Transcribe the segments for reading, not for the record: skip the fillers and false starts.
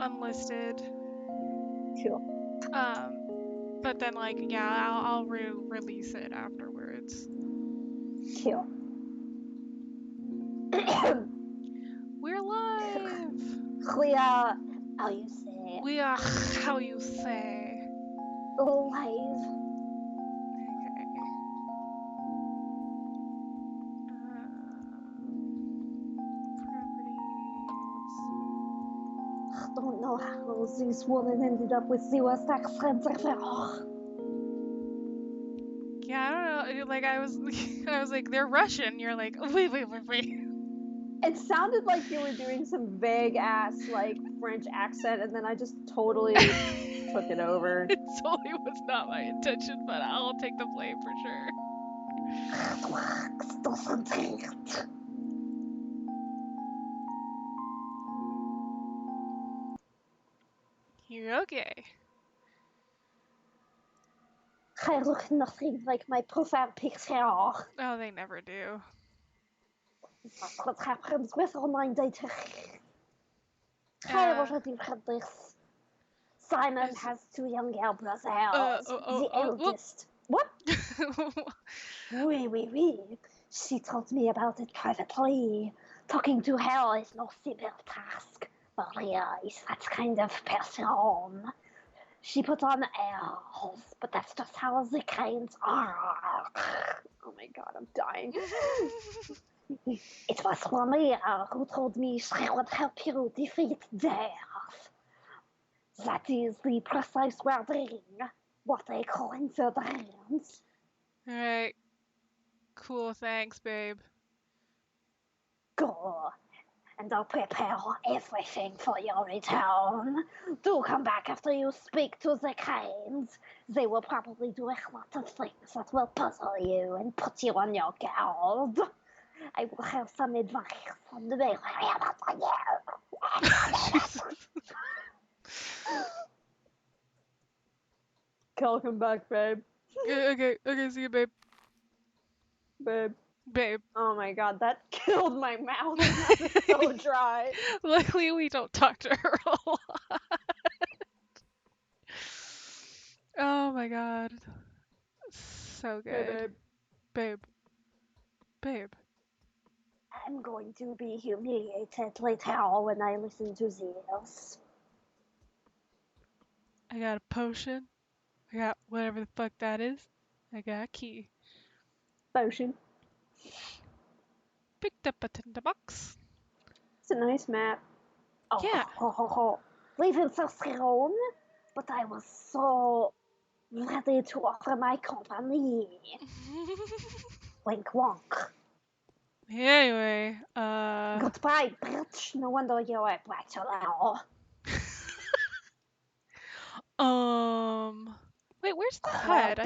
unlisted. Cool. But then like yeah, I'll release it afterwards. Cool. We're live. We are, how you say, We are how you say. live. Okay. Properties. I don't know how this woman ended up with the West accent. Yeah, I don't know. Like I was like, they're Russian. You're like, wait. It sounded like you were doing some vague ass like French accent, and then I just totally took it over. It totally was not my intention, but I'll take the blame for sure. You're okay. I look nothing like my profile picture. Oh, they never do. That's what happens with online dating. I already read this. Simon has 2 younger brothers. The eldest. What? Oui. She told me about it privately. Talking to her is no simple task. Maria is that kind of person. She put on airs, but that's just how the cranes are. Oh my god, I'm dying. It was Maria who told me she would help you defeat death. That is the precise wording. What a coincidence. Alright. Cool, thanks, babe. Go, and I'll prepare everything for your return. Do come back after you speak to the cranes. They will probably do a lot of things that will puzzle you and put you on your guard. I will have some advice on the way. Welcome back, babe. Okay, see you, babe. Babe. Oh my god, that killed my mouth. It's so dry. Luckily, we don't talk to her a lot. Oh my god. So good. Babe. I'm going to be humiliated later when I listen to this. I got a potion. I got whatever the fuck that is. I got a key. Potion. Picked up a tinderbox. It's a nice map. Oh, Yeah. Leaving so soon, but I was so ready to offer my company. Wink wonk. Anyway, Goodbye, bitch. No wonder you're a bachelor. Wait, where's the HUD?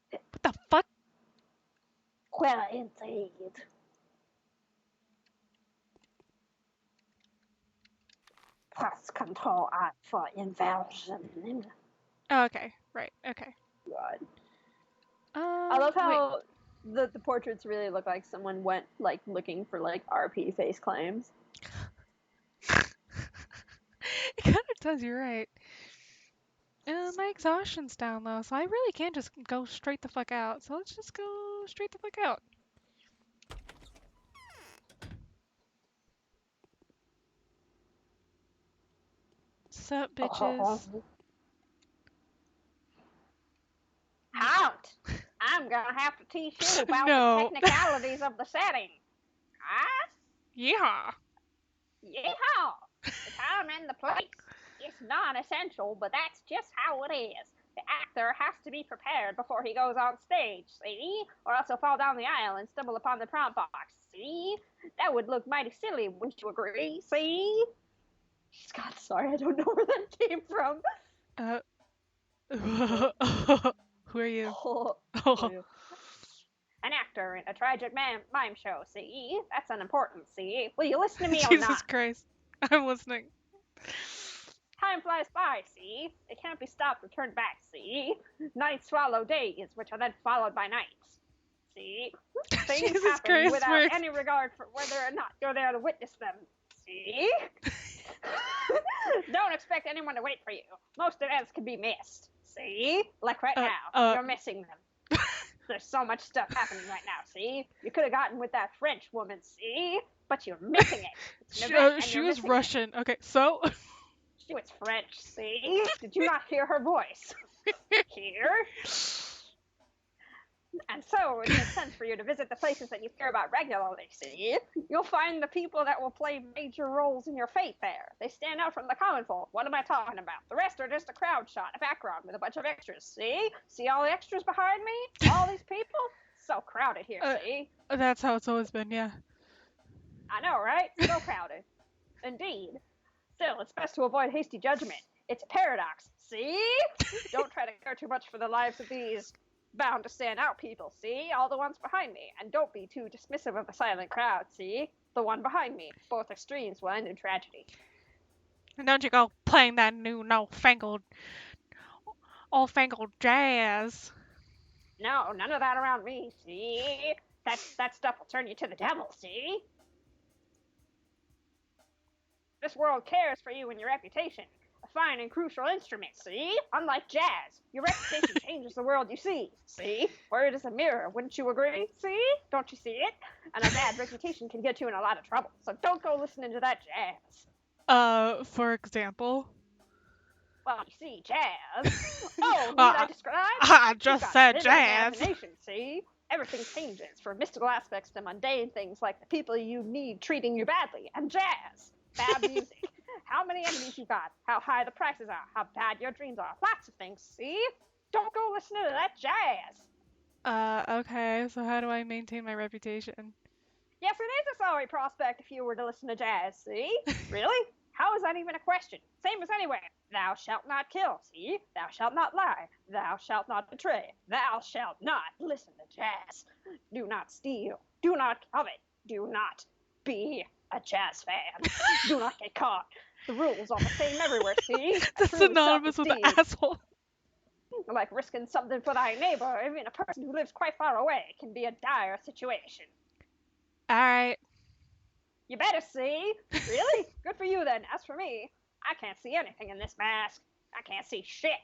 What the fuck? Where indeed. Press Control Alt for inversion. Oh, okay, right, okay. God. I love how wait. the portraits really look like someone went like looking for like RP face claims. It kind of does, you're right. My exhaustion's down low, so I really can't just go straight the fuck out. So let's just go straight the fuck out. Sup, bitches? Halt! I'm gonna have to teach you about No. the technicalities of the setting. Huh? Yeehaw! Yeehaw! The time and the place. It's non-essential, but that's just how it is. The actor has to be prepared before he goes on stage, see? Or else he'll fall down the aisle and stumble upon the prompt box, see? That would look mighty silly, wouldn't you agree, see? God, sorry, I don't know where that came from. Who are you? An actor in a tragic mime show, see? That's unimportant, see? Will you listen to me or not? Jesus Christ. I'm listening. Time flies by, see? It can't be stopped or turned back, see? Nights swallow days, which are then followed by nights, see? Things Jesus happen Christ, without any regard for whether or not you're there to witness them, see? expect anyone to wait for you. Most events can be missed. See? Like right now. You're missing them. There's so much stuff happening right now, see? You could have gotten with that French woman, see? But you're missing it. It's an event, and she you're was missing Russian. Okay, so She was French, see? Did you not hear her voice? Here? And so it makes sense for you to visit the places that you care about regularly, see? You'll find the people that will play major roles in your fate there. They stand out from the common folk. What am I talking about? The rest are just a crowd shot, a background with a bunch of extras, see? See all the extras behind me? All these people? So crowded here, see? that's how it's always been, yeah. I know, right? So crowded. Indeed. Still, it's best to avoid hasty judgment. It's a paradox, see? Don't try to care too much for the lives of these bound to stand out people, see? All the ones behind me. And don't be too dismissive of the silent crowd, see? The one behind me. Both extremes will end in tragedy. And don't you go playing that new all-fangled jazz. No, none of that around me, see? That stuff will turn you to the devil, see? This world cares for you and your reputation. A fine and crucial instrument, see? Unlike jazz, your reputation changes the world you see, see? Word is a mirror, wouldn't you agree? See? Don't you see it? And a bad reputation can get you in a lot of trouble, so don't go listening to that jazz. For example? Well, you see, jazz. Oh, need I describe? I just said jazz. Imagination, see? Everything changes, from mystical aspects to mundane things like the people you need treating you badly, and jazz. Bad music. How many enemies you got, how high the prices are, how bad your dreams are, lots of things, see? Don't go listening to that jazz. Okay, so how do I maintain my reputation? Yes, it is a sorry prospect if you were to listen to jazz, see? Really? How is that even a question? Same as anywhere. Thou shalt not kill, see? Thou shalt not lie. Thou shalt not betray. Thou shalt not listen to jazz. Do not steal. Do not covet. Do not be a jazz fan. Do not get caught. The rules are the same everywhere, see? That's synonymous with the asshole. Like risking something for thy neighbor, even a person who lives quite far away, can be a dire situation. Alright. You better see. Really? Good for you then. As for me, I can't see anything in this mask. I can't see shit.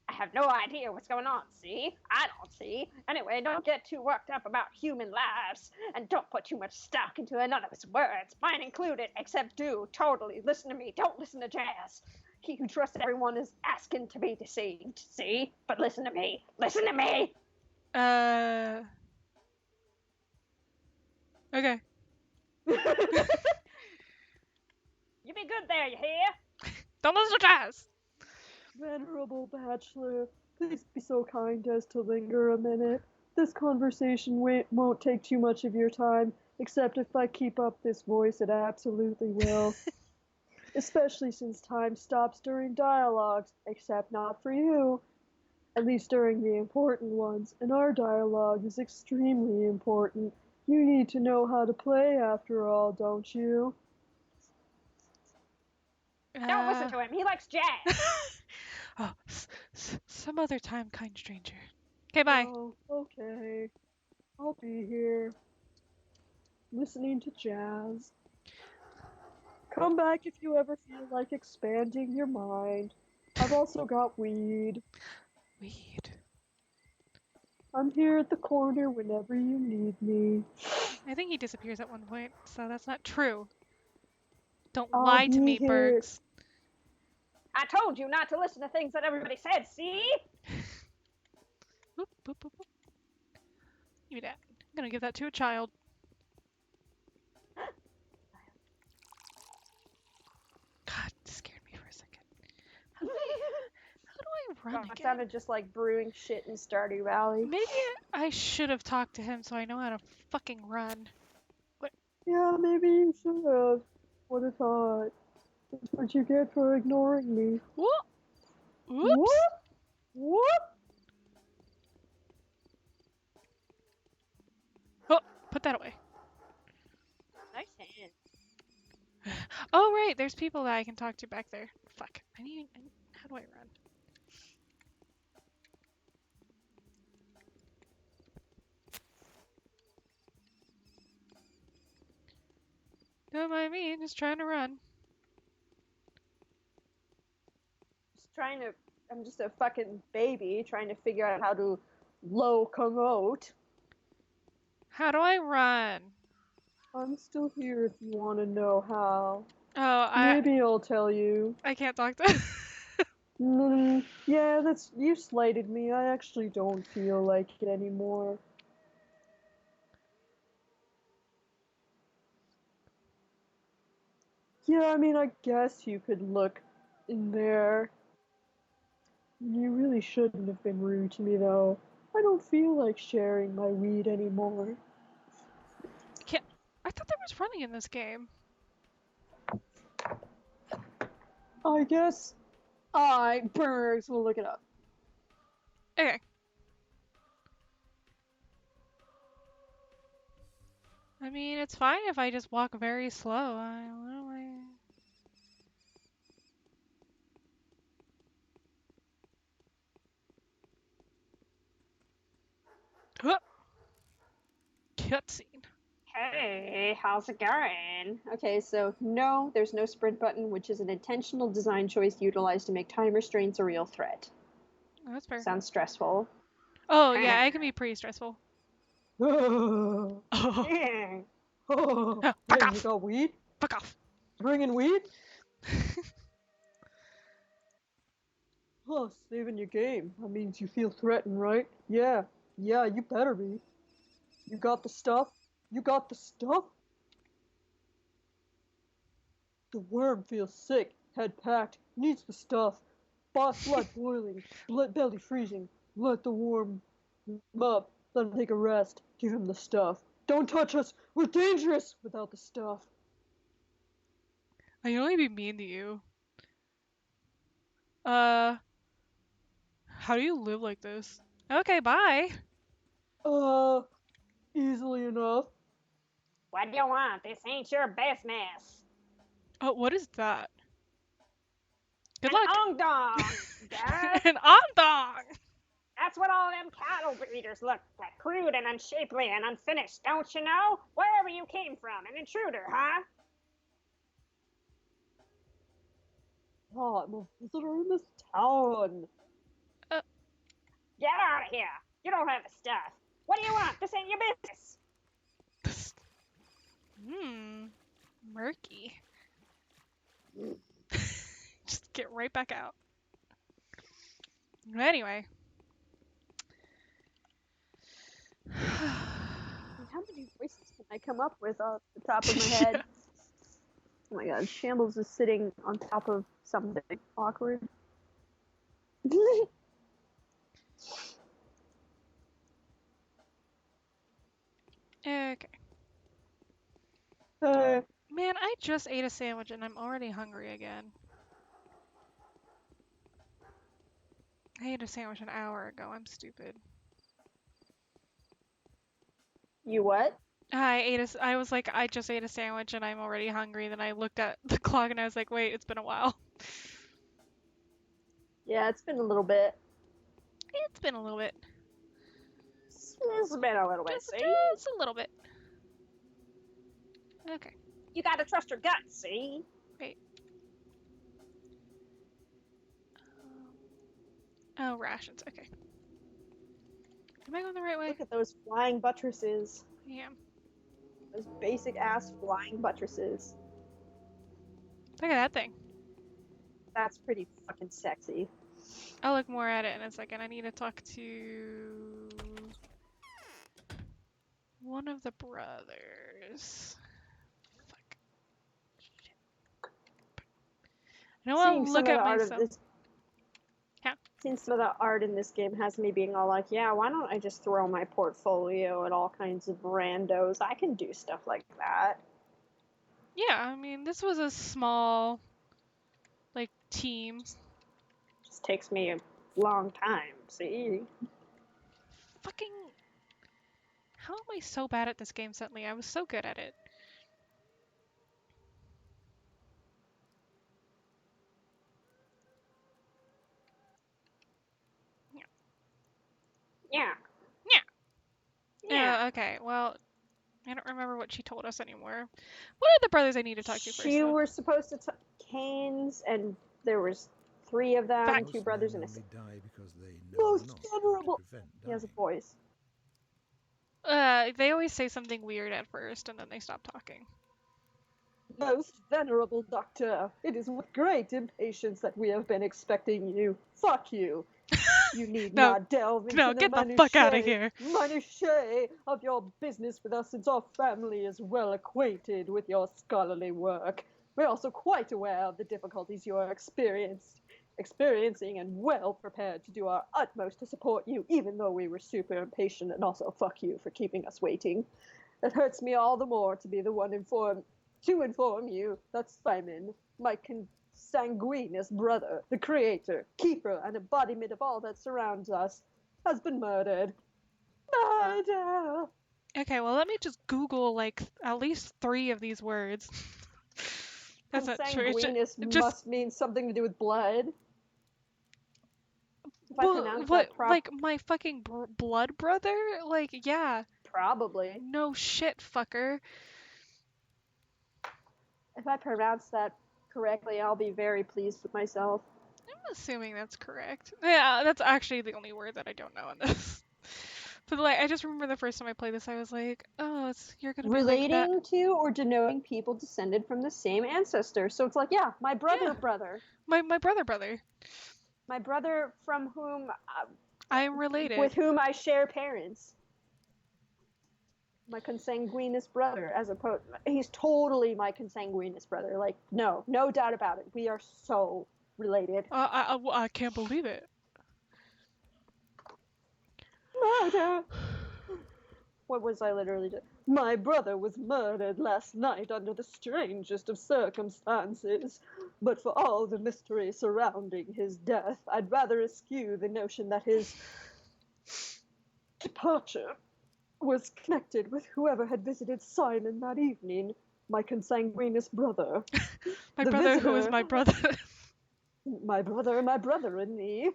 I have no idea what's going on, see? I don't see. Anyway, don't get too worked up about human lives, and don't put too much stock into another's words, mine included, except do totally listen to me. Don't listen to jazz. He who trusts everyone is asking to be deceived, see? But listen to me. Listen to me! Okay. You be good there, you hear? Don't listen to jazz! Venerable Bachelor, please be so kind as to linger a minute. This conversation won't take too much of your time, except if I keep up this voice, it absolutely will. Especially since time stops during dialogues, except not for you. At least during the important ones, and our dialogue is extremely important. You need to know how to play after all, don't you? Don't listen to him. He likes jazz. Oh, some other time, kind stranger. Okay, bye. Oh, okay. I'll be here. Listening to jazz. Come back if you ever feel like expanding your mind. I've also got weed. Weed. I'm here at the corner whenever you need me. I think he disappears at one point, so that's not true. Don't I'll lie to be me, here. Bergs. I told you not to listen to things that everybody said, see? Boop, boop, boop, boop. Give me that. I'm gonna give that to a child. God, it scared me for a second. How do I run It again? sounded just like brewing shit in Stardew Valley. Maybe I should have talked to him so I know how to fucking run. Yeah, maybe you should have. Would have thought. That's what you get for ignoring me. Whoop! Whoops! Whoop! Oh, put that away. Nice hand. Oh, right, there's people that I can talk to back there. Fuck. How do I run? Don't mind me, just trying to run. I'm just a fucking baby trying to figure out how to locomote. How do I run? I'm still here if you want to know how. Oh, Maybe I'll tell you. I can't talk to. Yeah, you slighted me. I actually don't feel like it anymore. Yeah, I mean, I guess you could look in there. You really shouldn't have been rude to me, though. I don't feel like sharing my weed anymore. Can't. I thought there was running in this game. I guess Bergs will look it up. Okay. I mean, it's fine if I just walk very slow. I don't know. Huh. Cutscene. Hey, how's it going? Okay, so no, there's no sprint button, which is an intentional design choice utilized to make time restraints a real threat. Oh, that's fair. Sounds stressful. Oh, yeah, it can be pretty stressful. Oh, Oh, fuck hey, you off! got weed? Fuck off! Bringing weed? Huh, saving your game. That means you feel threatened, right? Yeah, you better be. You got the stuff? You got the stuff? The worm feels sick, head packed, needs the stuff. Blood boiling, belly freezing. Let the worm up, let him take a rest, give him the stuff. Don't touch us, we're dangerous without the stuff. I can only be mean to you. How do you live like this? Okay, bye. Easily enough. What do you want? This ain't your business. Oh, what is that? Good An luck. ongdong, duh. An ondong. That's what all them cattle breeders look like, crude and unshapely and unfinished, don't you know? Wherever you came from, an intruder, huh? Oh, I'm a visitor in this town. Get out of here. You don't have the stuff. What do you want? This ain't your business. Murky. Just get right back out. Anyway. How many voices can I come up with off the top of my head? Oh my god, Shambles is sitting on top of something awkward. Okay. Hey. Man, I just ate a sandwich and I'm already hungry again. I ate a sandwich an hour ago. I'm stupid. You what? I was like, I just ate a sandwich and I'm already hungry. Then I looked at the clock and I was like, wait, it's been a while. Yeah, it's been a little bit. It's been a little bit. It's been a little bit, Just, see? just a little bit. Okay. You gotta trust your gut, see? Wait. Oh, rations. Okay. Am I going the right way? Look at those flying buttresses. Yeah. Those basic ass flying buttresses. Look at that thing. That's pretty fucking sexy. I'll look more at it in a second. I need to talk to one of the brothers. Fuck. Shit. I know I'll look at myself. Yeah. Seeing some of the art in this game has me being all like, yeah, why don't I just throw my portfolio at all kinds of randos? I can do stuff like that. Yeah, I mean, this was a small, like, team. Just takes me a long time, see? Fucking. How am I so bad at this game suddenly? I was so good at it. Yeah. Yeah. Yeah. Okay, well, I don't remember what she told us anymore. What are the brothers I need to talk to first, You though? were supposed to Canes, and there was 3 of them, Fact. 2 Most brothers men and a only sister. die because they know Most not venerable. to prevent He has a dying. voice. They always say something weird at first, and then they stop talking. Most venerable doctor, it is with great impatience that we have been expecting you. Fuck you. You need No, not delve into no, the get the fuck outta minutiae, here. minutiae of your business with us, since our family is well acquainted with your scholarly work. We're also quite aware of the difficulties you are experiencing and well prepared to do our utmost to support you, even though we were super impatient, and also fuck you for keeping us waiting. It hurts me all the more to be the one to inform you that Simon, my consanguineous brother, the creator, keeper, and embodiment of all that surrounds us, has been murdered. Murder! Okay, well, let me just Google, like, at least 3 of these words. That's not true. Consanguineous Just must mean something to do with blood. If I well, pronounce what, that like, my fucking blood brother? Like, yeah. probably. No shit, fucker. If I pronounce that correctly, I'll be very pleased with myself. I'm assuming that's correct. Yeah, that's actually the only word that I don't know in this. But like, I just remember the first time I played this, I was like, "Oh, you're gonna be like that." Relating to or denoting people descended from the same ancestor. So it's like, yeah, my brother, Yeah. brother. My brother. My brother from whom, I am related. with whom I share parents. My consanguineous brother, as opposed, he's totally my consanguineous brother. Like, no doubt about it. We are so related. I can't believe it. Murder! What was I literally doing? My brother was murdered last night under the strangest of circumstances. But for all the mystery surrounding his death, I'd rather eschew the notion that his departure was connected with whoever had visited Simon that evening, my consanguineous brother. My The brother who is visitor- my brother. My brother and me.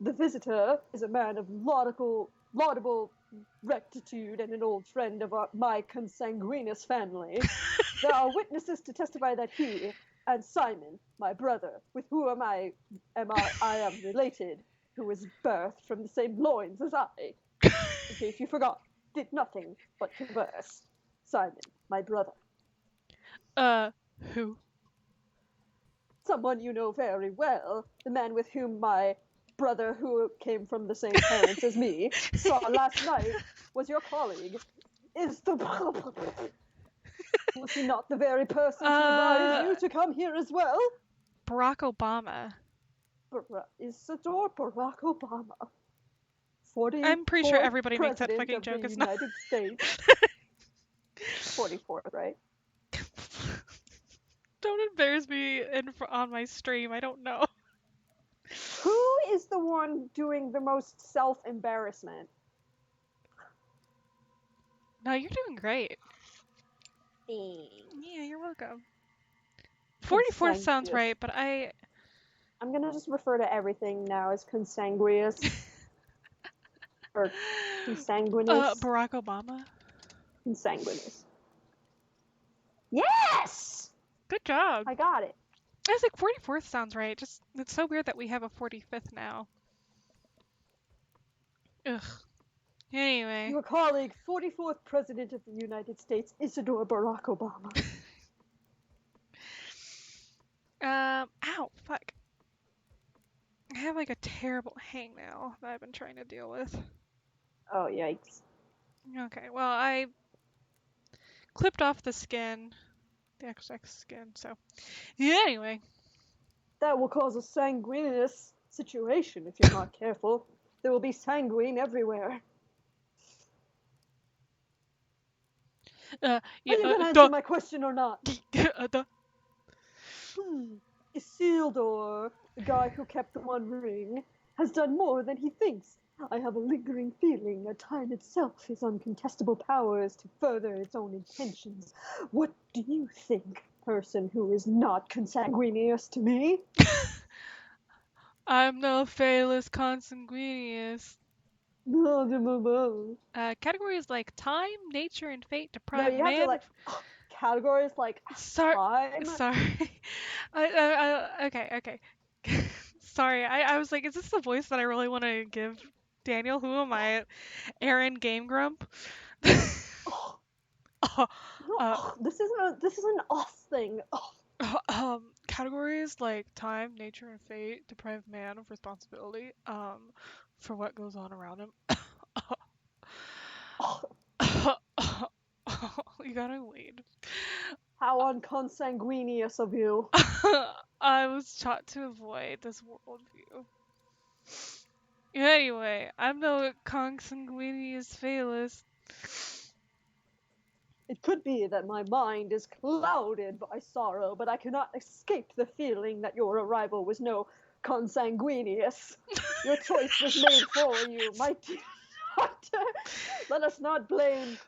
The visitor is a man of laudable rectitude and an old friend of my consanguineous family. There are witnesses to testify that he and Simon, my brother, with whom I am related, who was birthed from the same loins as I, in case you forgot, did nothing but converse. Simon, my brother. Who? Someone you know very well, the man with whom my brother, who came from the same parents as me, saw last night, was your colleague. Was he not the very person to advise you to come here as well? Barack Obama. Isidore Barack Obama. I'm pretty sure 44th everybody makes that President fucking of joke. the It's not. United States. 44th, right? Don't embarrass me on my stream. I don't know. Who is the one doing the most self-embarrassment? No, you're doing great. Thanks. Yeah, you're welcome. 44th sounds Consanguineous. right, but I'm gonna just refer to everything now as consanguineous. Or consanguineous. Barack Obama. Consanguineous. Yes! Good job. I got it. I was like 44th sounds right. Just it's so weird that we have a 45th now. Ugh. Anyway. Your colleague, 44th President of the United States, Isidore Barack Obama. Ow, fuck. I have like a terrible hangnail that I've been trying to deal with. Oh, yikes. Okay, well, I clipped off the skin, the XX skin, so. Yeah, anyway. That will cause a sanguineous situation if you're not careful. There will be sanguine everywhere. Yeah, Are you gonna duh. answer my question or not? Duh. Isildur, the guy who kept the One Ring, has done more than he thinks. I have a lingering feeling that time itself has uncontestable powers to further its own intentions. What do you think, person who is not consanguineous to me? I'm no Phalus consanguineous. No, Categories like time, nature, and fate deprive you have man. to like categories like Sorry. time. Sorry. Okay. Sorry, I was like, is this the voice that I really want to give Daniel? Who am I? Aaron Game Grump? Oh, uh, no, uh, this is an us thing. Oh, categories like time, nature, and fate deprive man of responsibility for what goes on around him. oh, You gotta wait. how unconsanguineous of you. I was taught to avoid this worldview. Anyway, I'm no consanguineous Phalus. It could be that my mind is clouded by sorrow, but I cannot escape the feeling that your arrival was no consanguineous. Your choice was made for you, my dear doctor. Let us not blame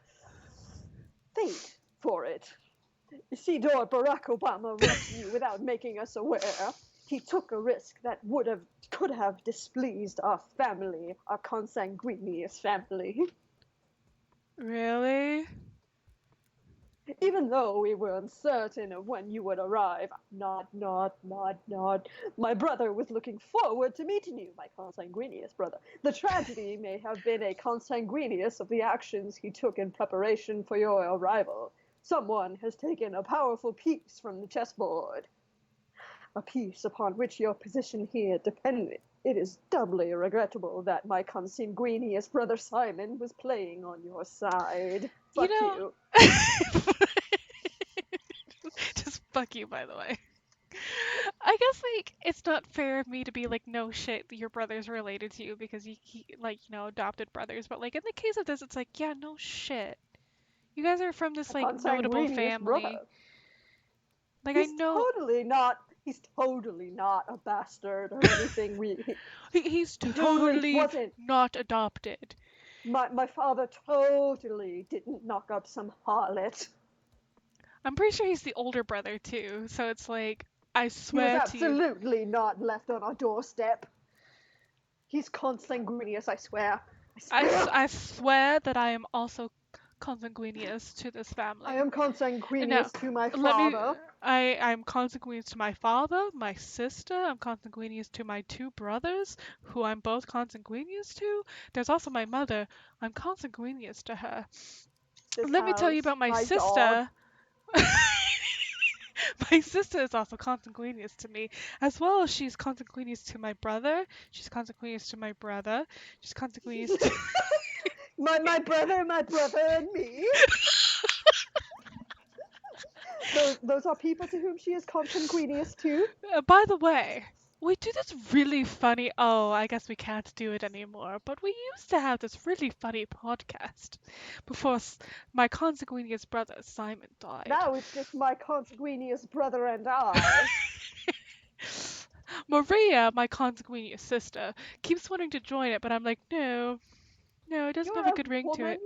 fate for it. Isidore Barack Obama wrote to you without making us aware. He took a risk that could have displeased our family, our consanguineous family. Really? Even though we were uncertain of when you would arrive, nod, nod, nod, nod. My brother was looking forward to meeting you, my consanguineous brother. The tragedy may have been a consanguineous of the actions he took in preparation for your arrival. Someone has taken a powerful piece from the chessboard, a piece upon which your position here depended. It is doubly regrettable that my consanguineous brother Simon was playing on your side. You Fuck know, you. just fuck you, by the way. I guess like it's not fair of me to be like, no shit, your brother's related to you because he like adopted brothers. But like in the case of this, it's like, yeah, no shit. You guys are from this A like notable consanguineous family. brother. Like I He's know totally not. He's totally not a bastard or anything. he's He totally totally wasn't. not adopted. My father totally didn't knock up some harlot. I'm pretty sure he's the older brother too. So it's like, I He was swear to you. absolutely not left on our doorstep. He's consanguineous, I swear. I swear. I swear that I am also consanguineous to this I family. am No, consanguineous to my let me. father. I'm consanguineous to my father, my sister. I'm consanguineous to my two brothers, who I'm both consanguineous to. There's also my mother. I'm consanguineous to her. This Let me tell you house, about my my dog. sister. My sister is also consanguineous to me, as well as she's consanguineous to my brother. She's consanguineous to my brother. She's consanguineous to. my brother and me. Those are people to whom she is consanguineous to. By the way, we do this really funny. Oh, I guess we can't do it anymore. But we used to have this really funny podcast before my consanguineous brother Simon died. Now it's just my consanguineous brother and I. Maria, my consanguineous sister, keeps wanting to join it, but I'm like, no, no, it doesn't You're have a a good ring to woman.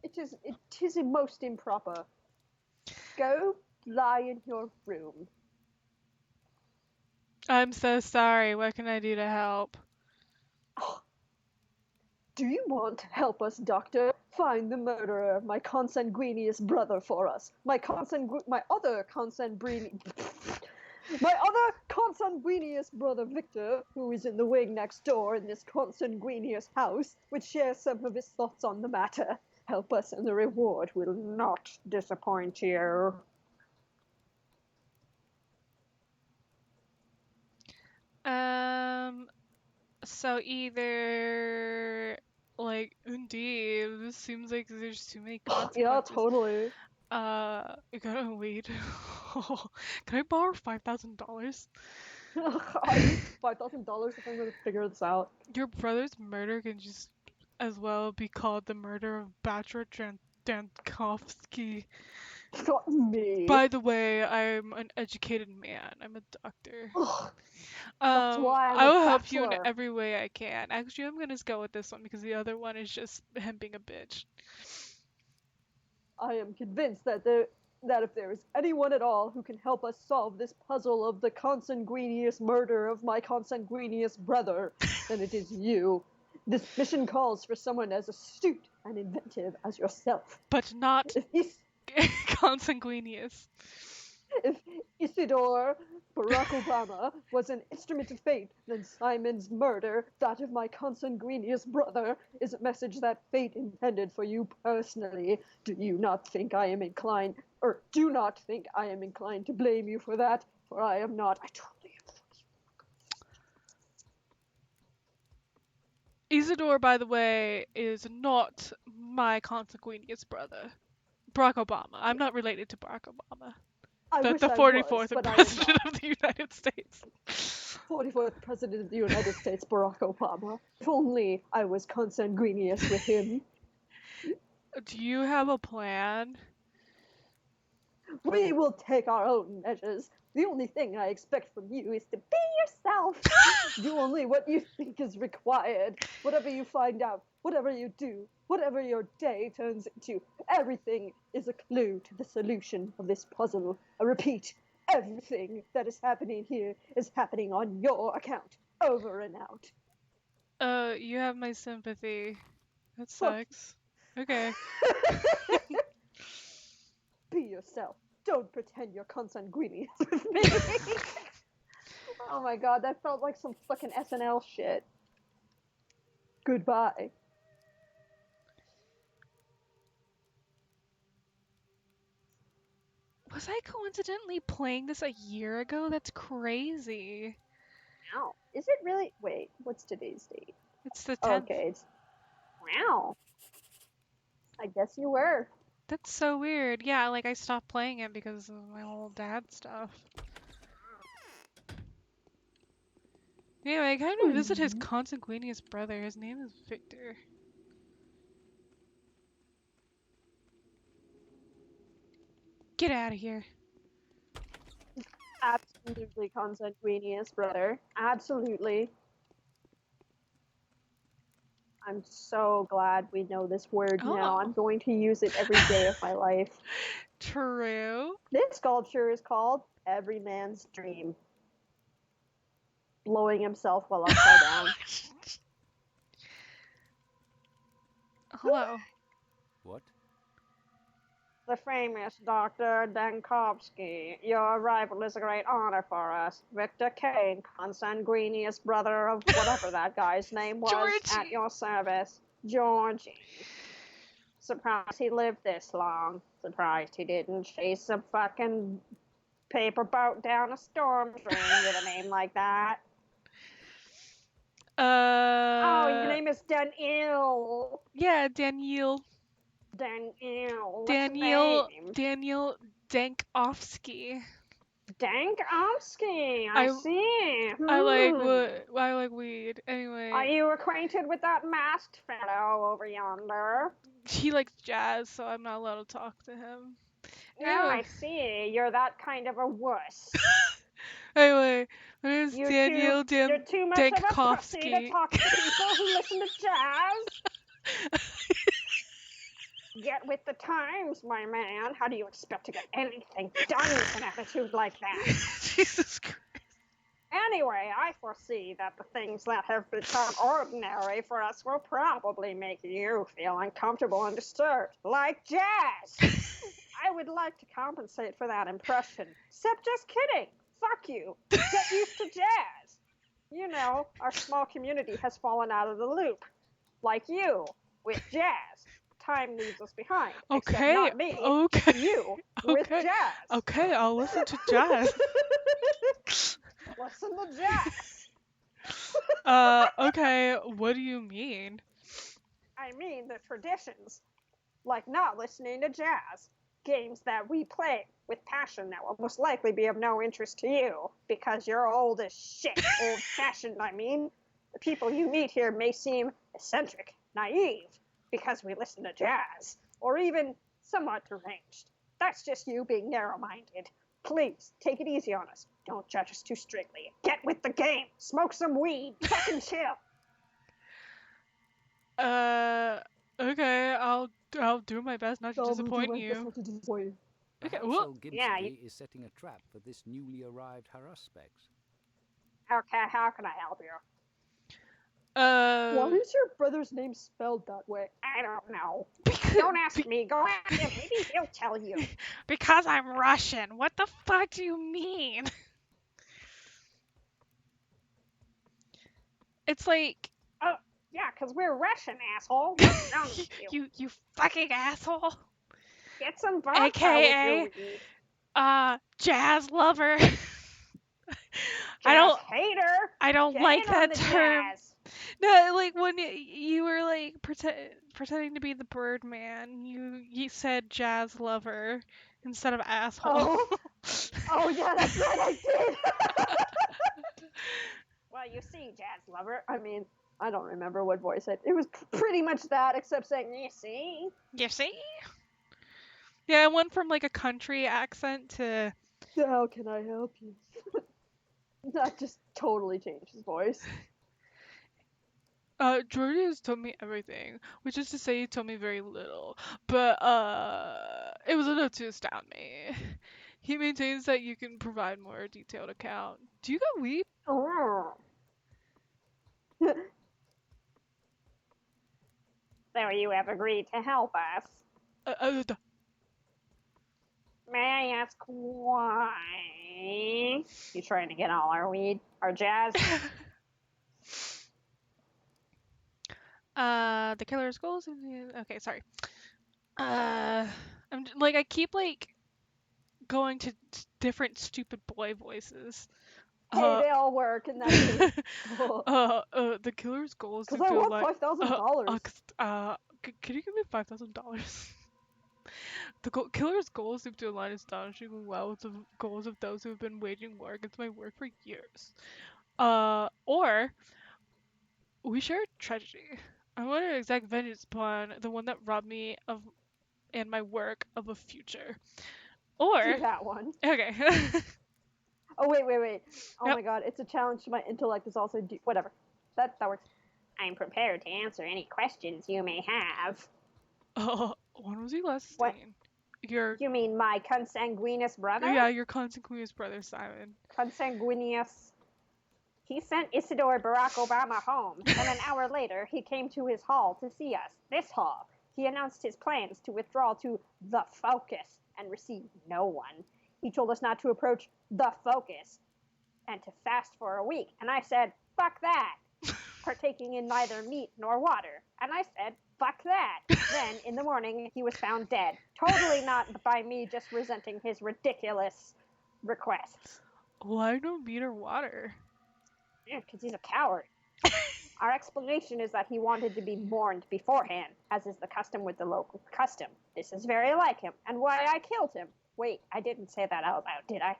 it. It is most improper. Go lie in your room. I'm so sorry. What can I do to help? Do you want to help us, Doctor? Find the murderer of my consanguineous brother for us. My other consanguineous brother Victor, who is in the wing next door in this consanguineous house, would share some of his thoughts on the matter. Help us, and the reward will not disappoint you. Um, so either like indeed, this seems like there's too many Yeah, consequences. totally. You gotta wait. Can I borrow $5,000? I need $5,000 if I'm gonna figure this out. Your brother's murder can just as well be called the murder of Bachelor Dankovsky. It's not me. By the way, I'm an educated man. I'm a doctor. Ugh, that's why I'm I a will help you in bachelor. every way I can. Actually, I'm gonna just go with this one because the other one is just him being a bitch. I am convinced that if there is anyone at all who can help us solve this puzzle of the consanguineous murder of my consanguineous brother, then it is you. This mission calls for someone as astute and inventive as yourself. But not If consanguineous. Isidore Barack Obama was an instrument of fate, then Simon's murder, that of my consanguineous brother, is a message that fate intended for you personally. Do not think I am inclined to blame you for that, for I am not. I totally am. Isidore, by the way, is not my consanguineous brother. Barack Obama. I'm not related to Barack Obama. I wish The I was, 44th but I am President not. of the United States. 44th President of the United States, Barack Obama. If only I was consanguineous with him. Do you have a plan? We will take our own measures. The only thing I expect from you is to be yourself. Do only what you think is required. Whatever you find out, whatever you do, whatever your day turns into, everything is a clue to the solution of this puzzle. I repeat, everything that is happening here is happening on your account. Over and out. You have my sympathy. That Fuck. sucks. Okay. Be yourself. Don't pretend you're consanguineous with me. Oh my god, that felt like some fucking SNL shit. Goodbye. Was I coincidentally playing this a year ago? That's crazy. Wow. Is it really? Wait, what's today's date? It's the 10th. Okay. Wow. I guess you were. That's so weird. Yeah, like I stopped playing it because of my whole dad stuff. Anyway, I kind of visit his consanguineous brother. His name is Victor. Get out of here. Absolutely consanguineous, brother. Absolutely. I'm so glad we know this word now. Oh. I'm going to use it every day of my life. True. This sculpture is called Every Man's Dream. Blowing himself while upside down. Hello. What? The famous Dr. Dankovsky. Your arrival is a great honor for us. Victor Kane, consanguineous brother of whatever that guy's name was, Georgie. at your service. Georgie. Surprised he lived this long. Surprised he didn't chase a fucking paper boat down a storm drain with a name like that. Oh, your name is Daniel. Yeah, Daniel. Daniel. What's Daniel. your name? Daniel Dankovsky. Dankovsky. I- I see. I like weed. Anyway. Are you acquainted with that masked fellow over yonder? He likes jazz, so I'm not allowed to talk to him. No, I see. You're that kind of a wuss. Anyway, my name is You're Daniel You're too much of a pussy to Dankovsky. talk to people who listen to jazz. Get with the times, my man. How do you expect to get anything done with an attitude like that? Jesus Christ. Anyway, I foresee that the things that have become ordinary for us will probably make you feel uncomfortable and disturbed, like jazz. I would like to compensate for that impression, except just kidding. Fuck you. Get used to jazz. You know, our small community has fallen out of the loop, like you, with jazz. Time leaves us behind. Except Okay. not me, Okay. you, with Okay. jazz. Okay, I'll listen to jazz. Listen to jazz. Okay, what do you mean? I mean the traditions, like not listening to jazz. Games that we play with passion that will most likely be of no interest to you, because you're old as shit. Old-fashioned, I mean. The people you meet here may seem eccentric, naive, because we listen to jazz, or even somewhat deranged. That's just you being narrow-minded. Please, take it easy on us. Don't judge us too strictly. Get with the game. Smoke some weed. Fucking chill. Okay, I'll do my best not to disappoint you. Okay, Perhaps well, old Yeah, Gimsby is setting a trap for this newly arrived suspects. Okay, how can I help you? Why is your brother's name spelled that way? I don't know. because, Don't ask me. Go ask him. Maybe he'll tell you. because I'm Russian. What the fuck do you mean? It's like Oh, yeah, 'cause we're Russian, asshole. What's wrong with you? you fucking asshole. Get some vodka with your AKA weed. jazz lover. I Jazz don't hater. I don't Get like in on that the term. jazz. No, like when you were like pretending to be the Birdman, you said jazz lover instead of asshole. Oh, oh yeah, that's right, I did. Well, you see, jazz Lover. I mean, I don't remember what voice it was. Pretty much that, except saying, you see. You see? Yeah, I went from like a country accent to "How can I help you?" That just totally changed his voice. Jordy has told me everything, which is to say he told me very little, but it was enough to astound me. He maintains that you can provide more detailed account. Do you got weed? Oh. So you have agreed to help us. May I ask why? You trying to get all our weed, our jazz? The killer's goals. Okay, sorry. Like I keep like going to different stupid boy voices. Hey, they all work in that case. The killer's goal is to Because I do want like. $5,000. Can you give me $5,000? The killer's goal is to align astonishingly well with the goals of those who have been waging war against my work for years. Or we share a tragedy. I want to exact vengeance upon the one that robbed me of and my work of a future. Or Do that one. okay. Oh, wait. Oh Yep. my god, it's a challenge to my intellect is also whatever. That works. I'm prepared to answer any questions you may have. When was he last What? seen? Your You mean my consanguineous brother? yeah, your consanguineous brother Simon. Consanguineous. He sent Isidore Barack Obama home. Then an hour later, he came to his hall to see us. This hall. He announced his plans to withdraw to the Focus and receive no one. He told us not to approach the Focus and to fast for a week. And I said, fuck that. Partaking in neither meat nor water. And I said, fuck that. Then, in the morning, he was found dead. Totally not by me just resenting his ridiculous requests. Why no meat or water? Yeah, because he's a coward. Our explanation is that he wanted to be mourned beforehand, as is the custom with the local custom. This is very like him, and why I killed him. Wait, I didn't say that out loud, did I?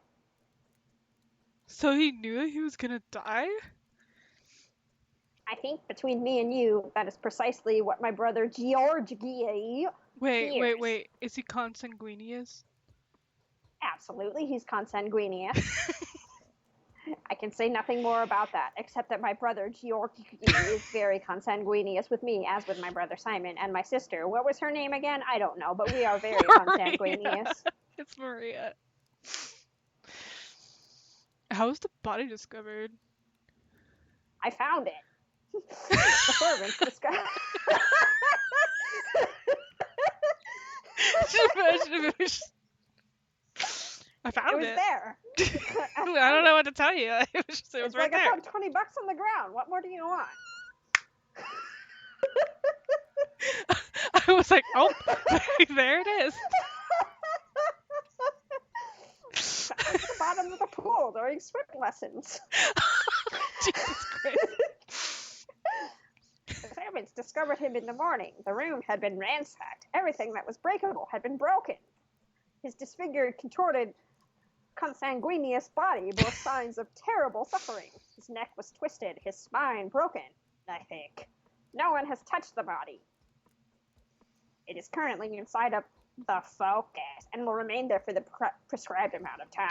So he knew that he was gonna die? I think between me and you, that is precisely what my brother Georgi fears. Wait. Is he consanguineous? Absolutely, he's consanguineous. I can say nothing more about that, except that my brother Georgi is very consanguineous with me, as with my brother Simon and my sister. What was her name again? I don't know, but we are very consanguineous. It's Maria. How was the body discovered? I found it. The servants discovered. Just imagine if it was I It found was it. there. I don't know what to tell you. It was It's right like there. I found $20 on the ground. What more do you want? I was like, oh, there it is. At the bottom of the pool during swim lessons. Jesus Christ. The servants discovered him in the morning. The room had been ransacked. Everything that was breakable had been broken. His disfigured, contorted, consanguineous body bore signs of terrible suffering. His neck was twisted, his spine broken, I think. No one has touched the body. It is currently inside of the Focus and will remain there for the prescribed amount of time.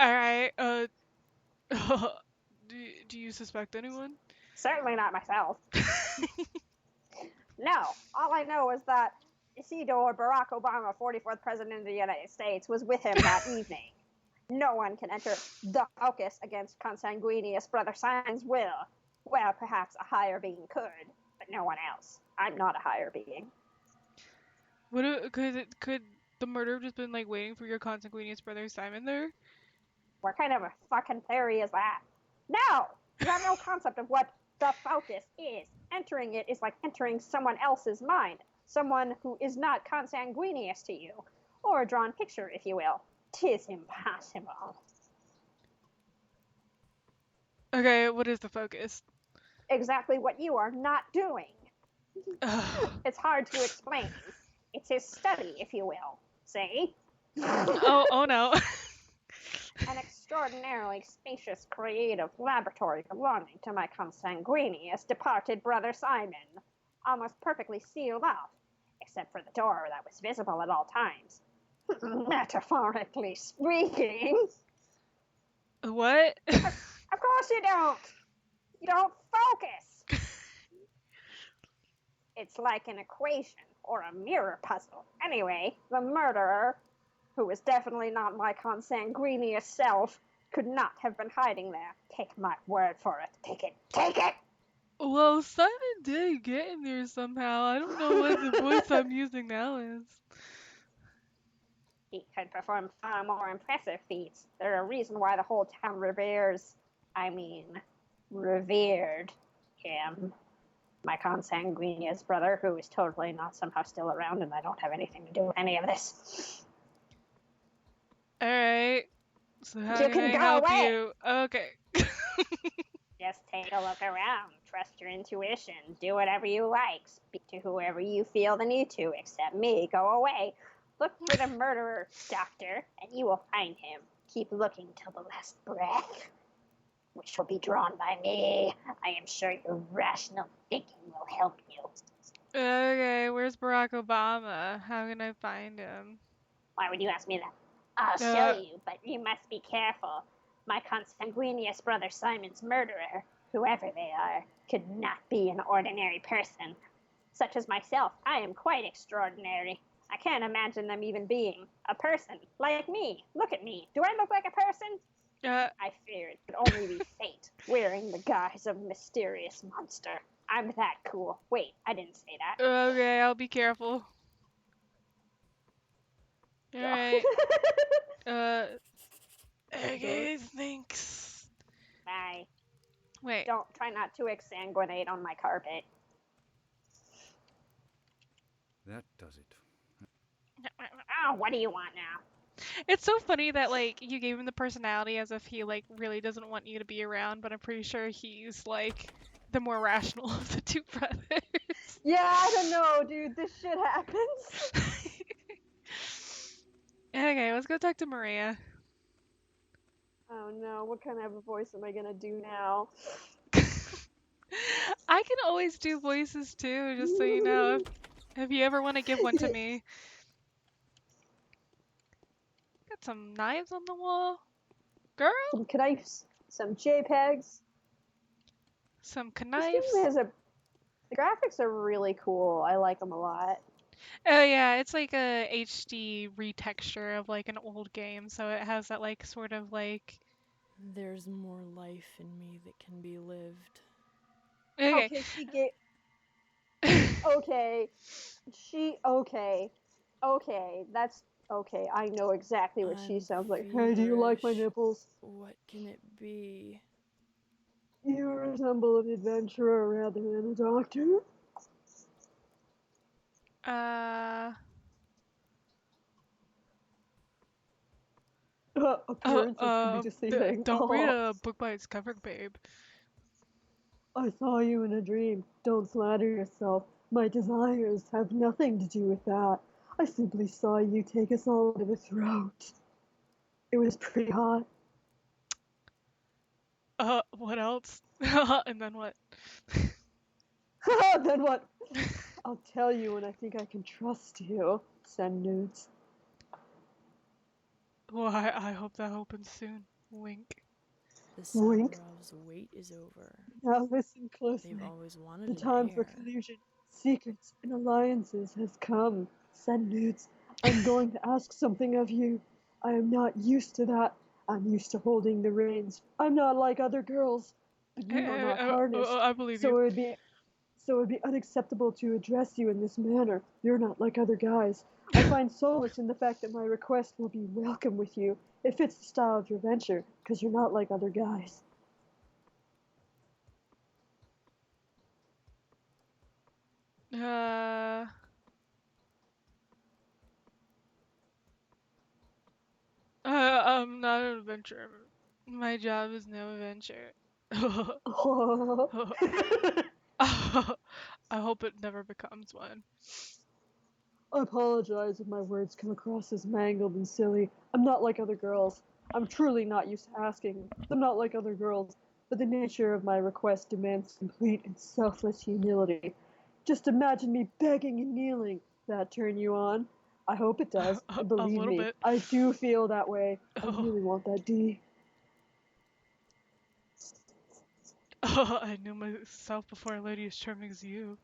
All right. Do you suspect anyone? Certainly not myself. No, all I know is that Isidore Barack Obama, 44th President of the United States, was with him that evening. No one can enter the Focus against consanguineous Brother Simon's will. Well, perhaps a higher being could, but no one else. I'm not a higher being. Could the murder have just been like waiting for your consanguineous brother Simon there? What kind of a fucking theory is that? No! You have no concept of what the focus is. Entering it is like entering someone else's mind. Someone who is not consanguineous to you. Or a drawn picture, if you will. 'Tis impossible. Okay, what is the focus? Exactly what you are not doing. Ugh. It's hard to explain. It's his study, if you will. See? Oh no. An extraordinarily spacious creative laboratory belonging to my consanguineous departed brother Simon, almost perfectly sealed off, except for the door that was visible at all times. Metaphorically speaking. What? Of course you don't! You don't focus! It's like an equation or a mirror puzzle. Anyway, the murderer, who was definitely not my consanguineous self, could not have been hiding there. Take my word for it. Take it. Take it! Well, Simon did get in there somehow. I don't know what the voice I'm using now is. He could perform far more impressive feats. There's a reason why the whole town revered him. My consanguineous brother, who is totally not somehow still around, and I don't have anything to do with any of this. Alright. So how You can can I go help away. you? Okay. Just take a look around. Trust your intuition. Do whatever you like. Speak to whoever you feel the need to, except me. Go away. Look for the murderer, Doctor, and you will find him. Keep looking till the last breath, which will be drawn by me. I am sure your rational thinking will help you. Okay, where's Barack Obama? How can I find him? Why would you ask me that? I'll show you, but you must be careful. My consanguineous brother Simon's murderer, whoever they are, could not be an ordinary person. Such as myself, I am quite extraordinary. I can't imagine them even being a person like me. Look at me. Do I look like a person? I fear it could only be fate, wearing the guise of a mysterious monster. I'm that cool. Wait, I didn't say that. Okay, I'll be careful. Alright. Okay, thanks. Bye. Wait. Don't try not to exsanguinate on my carpet. That does it. Oh, what do you want now? It's so funny that like you gave him the personality as if he like really doesn't want you to be around, but I'm pretty sure he's like the more rational of the two brothers. Yeah, I don't know, dude. This shit happens. Okay, let's go talk to Maria. Oh no, what kind of a voice am I gonna do now? I can always do voices too, just so you know. If you ever want to give one to me. Got some knives on the wall. Girl? Some knives, some JPEGs. Some This game knives. has a. The graphics are really cool. I like them a lot. Oh yeah, it's like a HD retexture of like an old game, so it has that like sort of like There's more life in me that can be lived. okay. Okay, she gave. Okay, okay. That's okay. I know exactly what she I'm sounds like. Hey, do you like my feverish. nipples? What can it be? You resemble an adventurer rather than a doctor. Appearances can be deceiving. Don't read a book by its cover, babe. I saw you in a dream. Don't flatter yourself. My desires have nothing to do with that. I simply saw you take us all to the throat. It was pretty hot. What else? And then what? Then what? I'll tell you when I think I can trust you. Send nudes. Well, I hope that opens soon. Wink. The Wink. Sakharov's wait is over. Now listen closely. They've always wanted The an time for heir. collusion, secrets, and alliances has come. Send nudes. I'm going to ask something of you. I am not used to that. I'm used to holding the reins. I'm not like other girls, but you are not harnessed. I believe So you. it would be unacceptable to address you in this manner. You're not like other guys. I find solace in the fact that my request will be welcome with you. It fits the style of your venture, because you're not like other guys. Uh, I'm not an adventurer. My job is no adventure. I hope it never becomes one. I apologize if my words come across as mangled and silly. I'm not like other girls. I'm truly not used to asking. I'm not like other girls, but the nature of my request demands complete and selfless humility. Just imagine me begging and kneeling. That turn you on? I hope it does. And A believe little me, bit. I do feel that way. I Oh, really want that D. I knew myself before a lady as charming as you.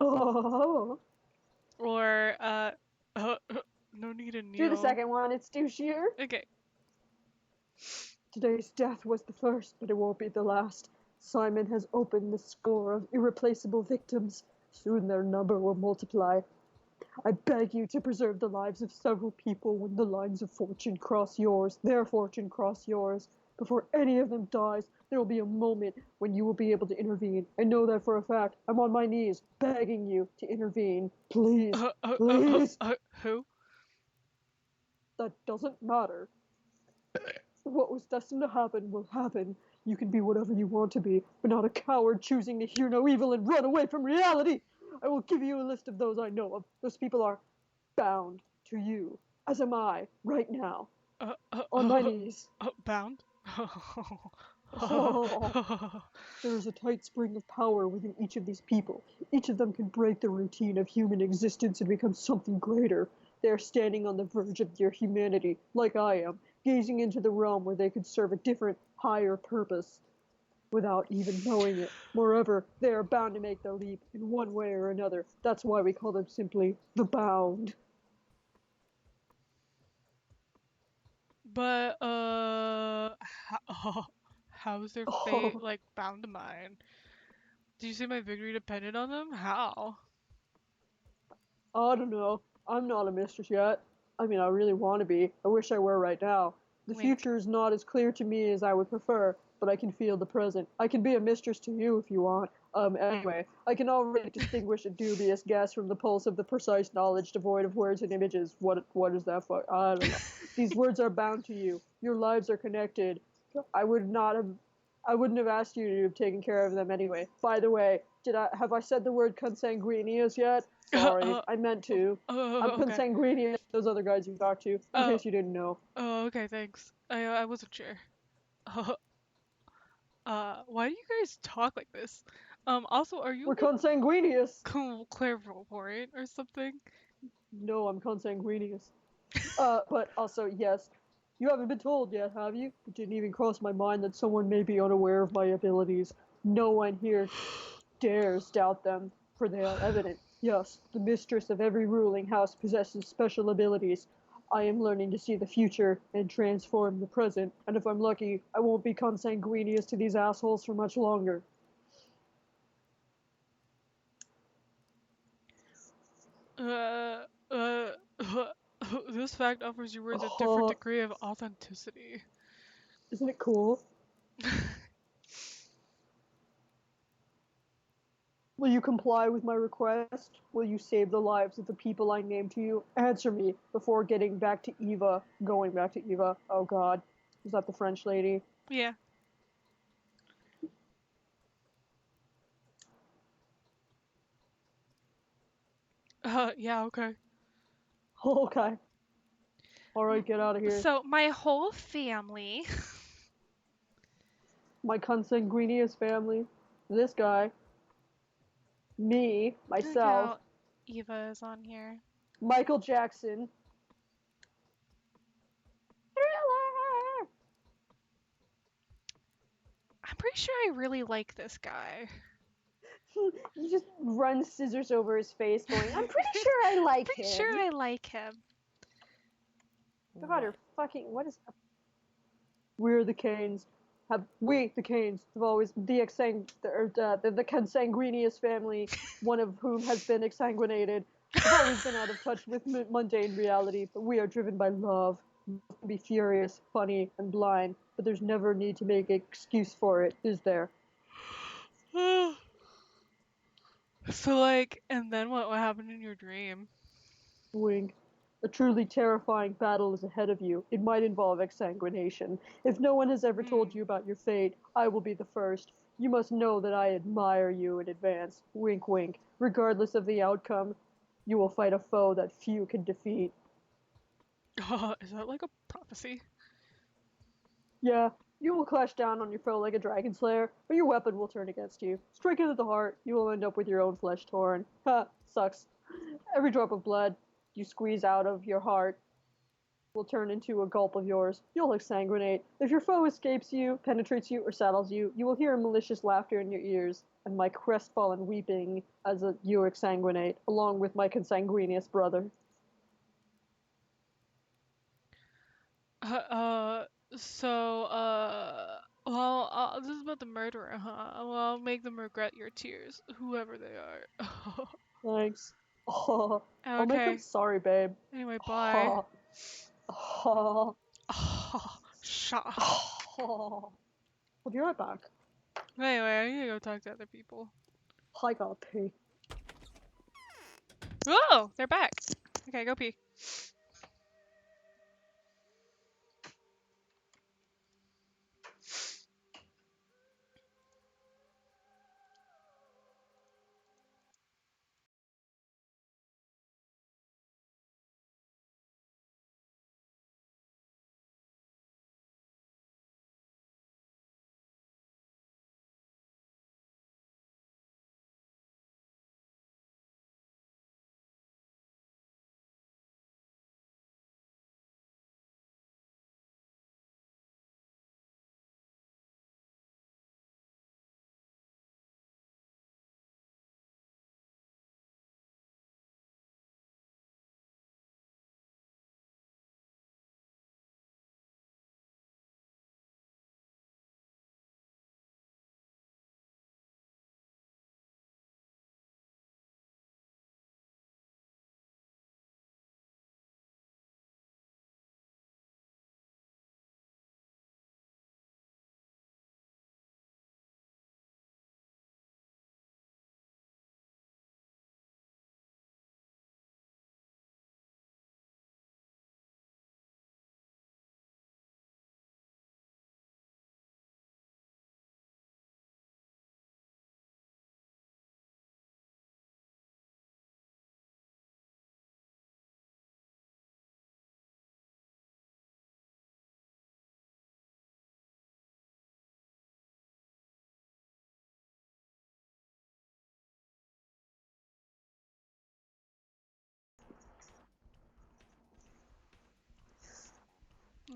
Oh, Or, uh, no need to do the kneel. second one. It's douchier. Okay. Today's death was the first, but it won't be the last. Simon has opened the score of irreplaceable victims. Soon their number will multiply. I beg you to preserve the lives of several people when the lines of fortune cross yours, their fortune cross yours. Before any of them dies, there will be a moment when you will be able to intervene. I know that for a fact. I'm on my knees, begging you to intervene. Please, please. Who? That doesn't matter. What was destined to happen will happen. You can be whatever you want to be, but not a coward choosing to hear no evil and run away from reality. I will give you a list of those I know of. Those people are bound to you, as am I, right now, on my knees. Bound? Oh, there is a tight spring of power within each of these people. Each of them can break the routine of human existence and become something greater. They are standing on the verge of their humanity, like I am, gazing into the realm where they could serve a different, higher purpose without even knowing it. Moreover, they are bound to make the leap in one way or another. That's why we call them simply the Bound. But, how is their fate, Oh, like, bound to mine? Do you say my victory depended on them? How? I don't know. I'm not a mistress yet. I mean, I really want to be. I wish I were right now. The Wink. future is not as clear to me as I would prefer, but I can feel the present. I can be a mistress to you if you want. Anyway, I can already distinguish a dubious guess from the pulse of the precise knowledge devoid of words and images. What is that for? I don't know. These words are bound to you. Your lives are connected. I would not have I wouldn't have asked you to have taken care of them anyway. By the way, have I said the word consanguineous yet? Sorry, I meant to. I'm Okay. consanguineous to those other guys you talked to, in Oh, case you didn't know. okay, thanks. I wasn't sure. Why do you guys talk like this? Also, are you We're like consanguineous. clairvoyant or something? No, I'm consanguineous. But also, yes, you haven't been told yet, have you? It didn't even cross my mind that someone may be unaware of my abilities. No one here dares doubt them, for they are evident. Yes, the mistress of every ruling house possesses special abilities. I am learning to see the future and transform the present, and if I'm lucky, I won't be consanguineous to these assholes for much longer. Uh, uh, this fact offers your words a different Oh, degree of authenticity. isn't it cool? Will you comply with my request? Will you save the lives of the people I named to you? Answer me before getting back to Eva. Going back to Eva. Oh god. Is that the French lady? Yeah. Yeah, okay. Okay. Alright, get out of here. So, my whole family. My consanguineous family. This guy. Me. I like Myself. how Eva is on here. Michael Jackson. Thriller! I'm pretty sure I really like this guy. He just runs scissors over his face, going, I'm pretty sure I like Pretty him. sure I like him. God, her fucking. What is. We're the Canes. The Canes, have always the consanguineous family, one of whom has been exsanguinated, have always been out of touch with mundane reality, but we are driven by love. Love can be furious, funny, and blind, but there's never need to make an excuse for it, is there? So like, and then what happened in your dream? Wink. A truly terrifying battle is ahead of you. It might involve exsanguination. If no one has ever told you about your fate, I will be the first. You must know that I admire you in advance. Wink, wink. Regardless of the outcome, you will fight a foe that few can defeat. Is that like a prophecy? Yeah, you will clash down on your foe like a dragon slayer, but your weapon will turn against you. Strike into the heart, you will end up with your own flesh torn. Ha, sucks. Every drop of blood you squeeze out of your heart will turn into a gulp of yours. You'll exsanguinate. If your foe escapes you, penetrates you, or saddles you, you will hear malicious laughter in your ears, and my crestfallen weeping as you exsanguinate, along with my consanguineous brother. Uh, uh, so, well, this is about the murderer, huh? Well, I'll make them regret your tears, whoever they are. Thanks. Oh, I'll make them Okay. sorry, babe. Anyway, bye. Oh, oh, Shaw. oh. I'll be right back. Anyway, I need to go talk to other people. I gotta pee. Whoa, they're back. Okay, go pee.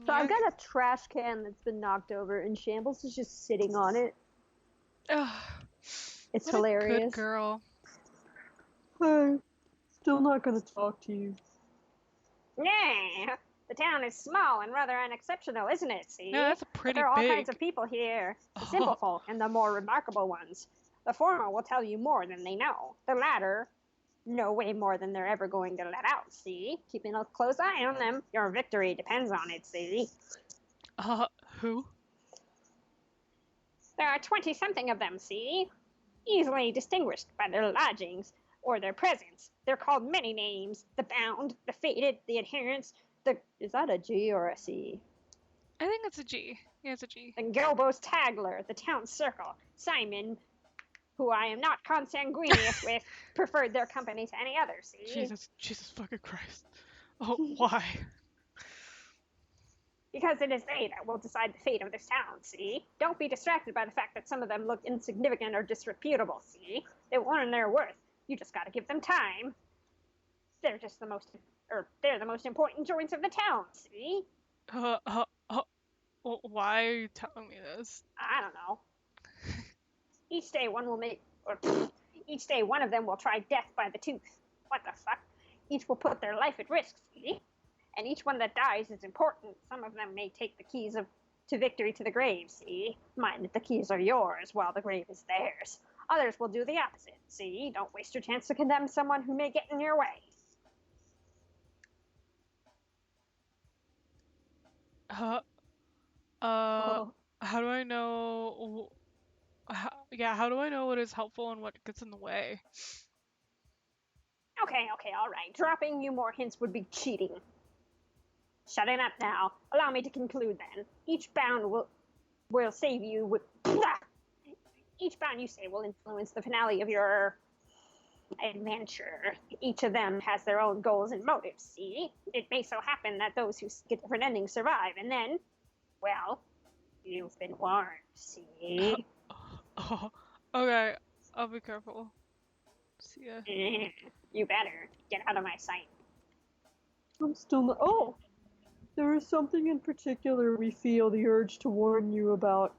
So I've Okay. got a trash can that's been knocked over, and Shambles is just sitting on it. Ugh, It's what a good hilarious. girl. Hey, still not gonna talk to you. Yeah, the town is small and rather unexceptional, isn't it? See? No, that's But pretty there are all kinds big. of people here. The Oh, simple folk and the more remarkable ones. The former will tell you more than they know. The latter know way more than they're ever going to let out. See? Keeping a close eye on them. Your victory depends on it. See? who? There are 20-something of them. See? Easily distinguished by their lodgings or their presence. They're called many names: the bound, the fated, the adherents. The is that a G or a C? I think it's a G. Yeah, it's a G. And Gilbo's Tagler, the town circle. Simon, who I am not consanguineous with, preferred their company to any other. See? Jesus fucking Christ. Oh, why? Because it is they that will decide the fate of this town. See? Don't be distracted by the fact that some of them look insignificant or disreputable. See? They will earn their worth. You just gotta give them time. They're just they're the most important joints of the town. See? Uh, uh, uh, why are you telling me this? I don't know. Each day one will make, or each day one of them will try death by the tooth. What the fuck? Each will put their life at risk, see? And each one that dies is important. Some of them may take the keys to victory to the grave, see? Mind that the keys are yours while the grave is theirs. Others will do the opposite, see? Don't waste your chance to condemn someone who may get in your way. Uh, Oh, how do I know? Yeah, how do I know what is helpful and what gets in the way? Okay, alright. Dropping you more hints would be cheating. Shutting up now. Allow me to conclude then. Each bound will save you with. Each bound you say will influence the finale of your adventure. Each of them has their own goals and motives, see? It may so happen that those who get different endings survive, and then, well, you've been warned, see? Oh, okay, I'll be careful. See ya. You better. Get out of my sight. I'm still not. Oh! There is something in particular we feel the urge to warn you about.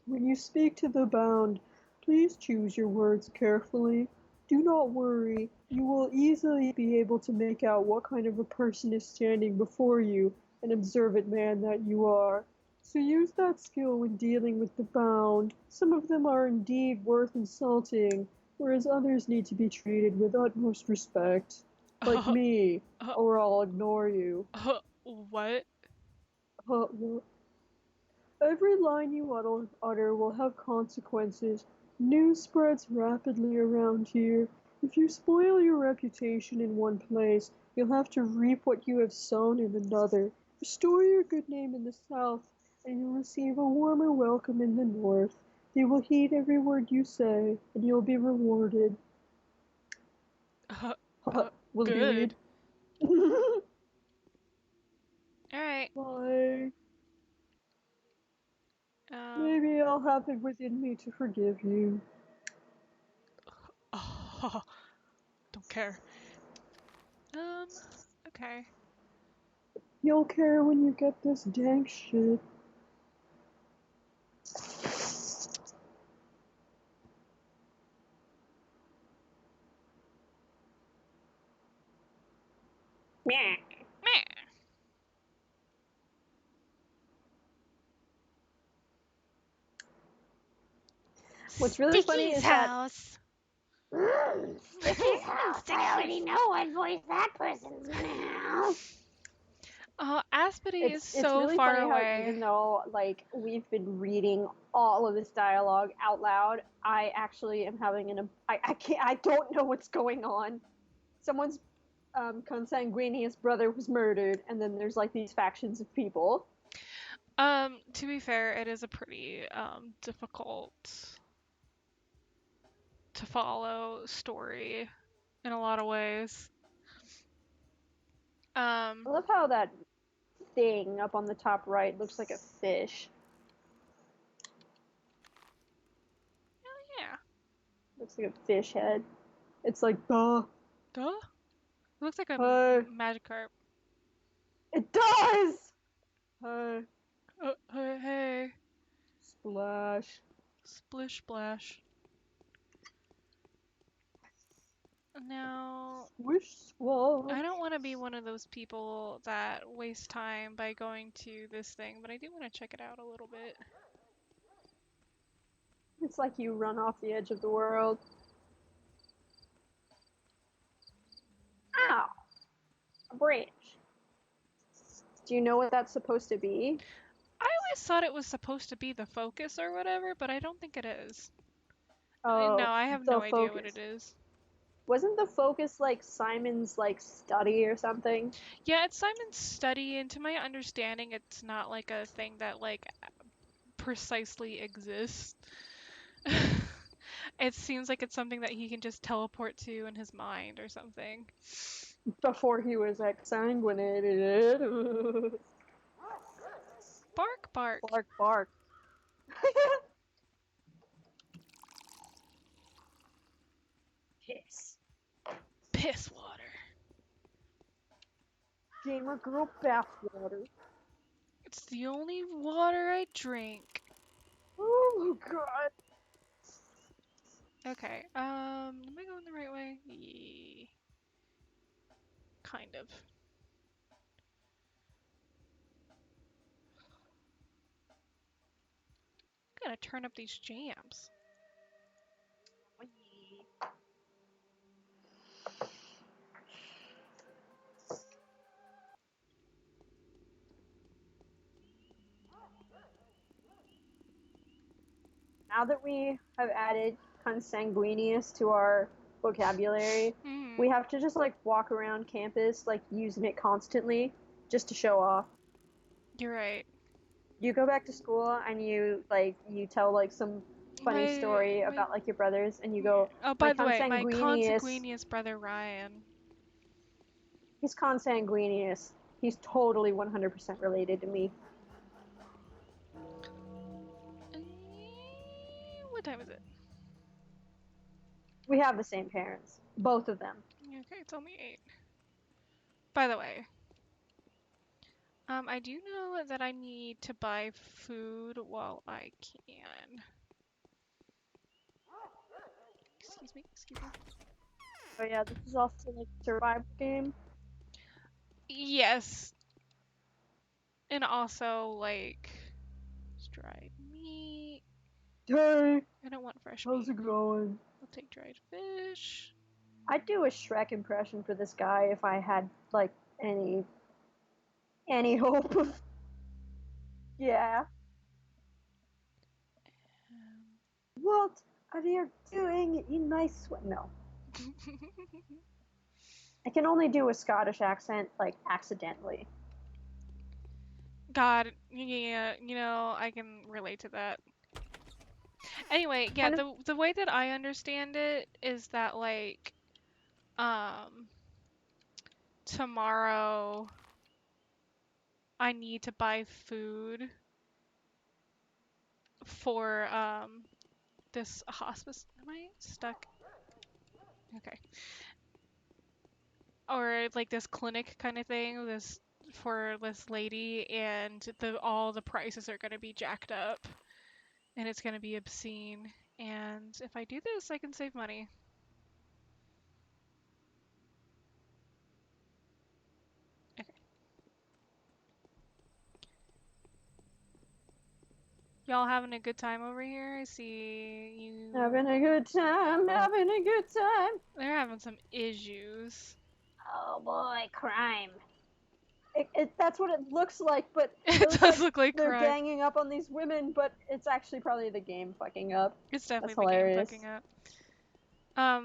When you speak to the bound, please choose your words carefully. Do not worry, you will easily be able to make out what kind of a person is standing before you, an observant man that you are. So use that skill when dealing with the bound. Some of them are indeed worth insulting, whereas others need to be treated with utmost respect. Like me, Uh, or I'll ignore you. what? Well, every line you utter will have consequences. News spreads rapidly around here. If you spoil your reputation in one place, you'll have to reap what you have sown in another. Restore your good name in the south, and you'll receive a warmer welcome in the north. They will heed every word you say, and you'll be rewarded. Will you Good. read? Alright. Bye. Um, Maybe I'll have it within me to forgive you. don't care. Okay. You'll care when you get this dank shit. Meh. Meh. What's really funny Sticky's is that. house. Sticky's house. I already know what voice that person's gonna have. Oh, Aspity is It's so really far funny how away. even though like we've been reading all of this dialogue out loud, I actually am having I don't know what's going on. Someone's consanguineous brother was murdered, and then there's like these factions of people. To be fair, it is a pretty difficult to follow story in a lot of ways. I love how that thing up on the top right looks like a fish. Yeah. Looks like a fish head. It's like, duh. Duh. It looks like a Hey. Magikarp. It does! Hey. Hey. Splash. Splish splash. Now, Swish squash. I don't want to be one of those people that waste time by going to this thing, but I do want to check it out a little bit. It's like you run off the edge of the world. Ow! A bridge. Do you know what that's supposed to be? I always thought it was supposed to be the focus or whatever, but I don't think it is. Oh, No, I have the no idea what focus. it is. Wasn't the focus like Simon's like study or something? Yeah, it's Simon's study, and to my understanding, it's not like a thing that like precisely exists. It seems like it's something that he can just teleport to in his mind or something. Before he was exsanguinated. Bark, bark. Bark, bark. Piss. Piss water. Gamer girl bathwater. It's the only water I drink. Oh god. Okay, am I going the right way? Kind of. I'm gonna turn up these jams. now that we have added consanguineous to our vocabulary, we have to just like walk around campus like using it constantly just to show off. You're right. You go back to school and you tell like some funny story about like your brothers and you go, Oh, my by the way, my consanguineous, consanguineous brother Ryan. he's consanguineous. He's totally 100% related to me. What time is it? We have the same parents, both of them. Okay, it's only 8. By the way, I do know that I need to buy food while I can. Excuse me, excuse me. Oh yeah, this is also like a survival game. Yes. And also, like, dried meat. Hey, I don't want fresh how's meat. it going? I'll take dried fish. I'd do a Shrek impression for this guy if I had like any hope of. Yeah. What are you doing, you nice one? No. I can only do a Scottish accent, like, accidentally. God, yeah, I can relate to that. Anyway, yeah, the way that I understand it is that, like, tomorrow I need to buy food for, this hospice. Am I stuck? Okay. Or, like, this clinic kind of thing, for this lady, and all the prices are gonna be jacked up, and it's gonna be obscene. And if I do this, I can save money. Okay. Y'all having a good time over here? I see you. Having a good time, having a good time. They're having some issues. Oh boy, crime. That's what it looks like, but It does look like they're crime. ganging up on these women, but it's actually probably the game fucking up. It's definitely That's the hilarious. game fucking up.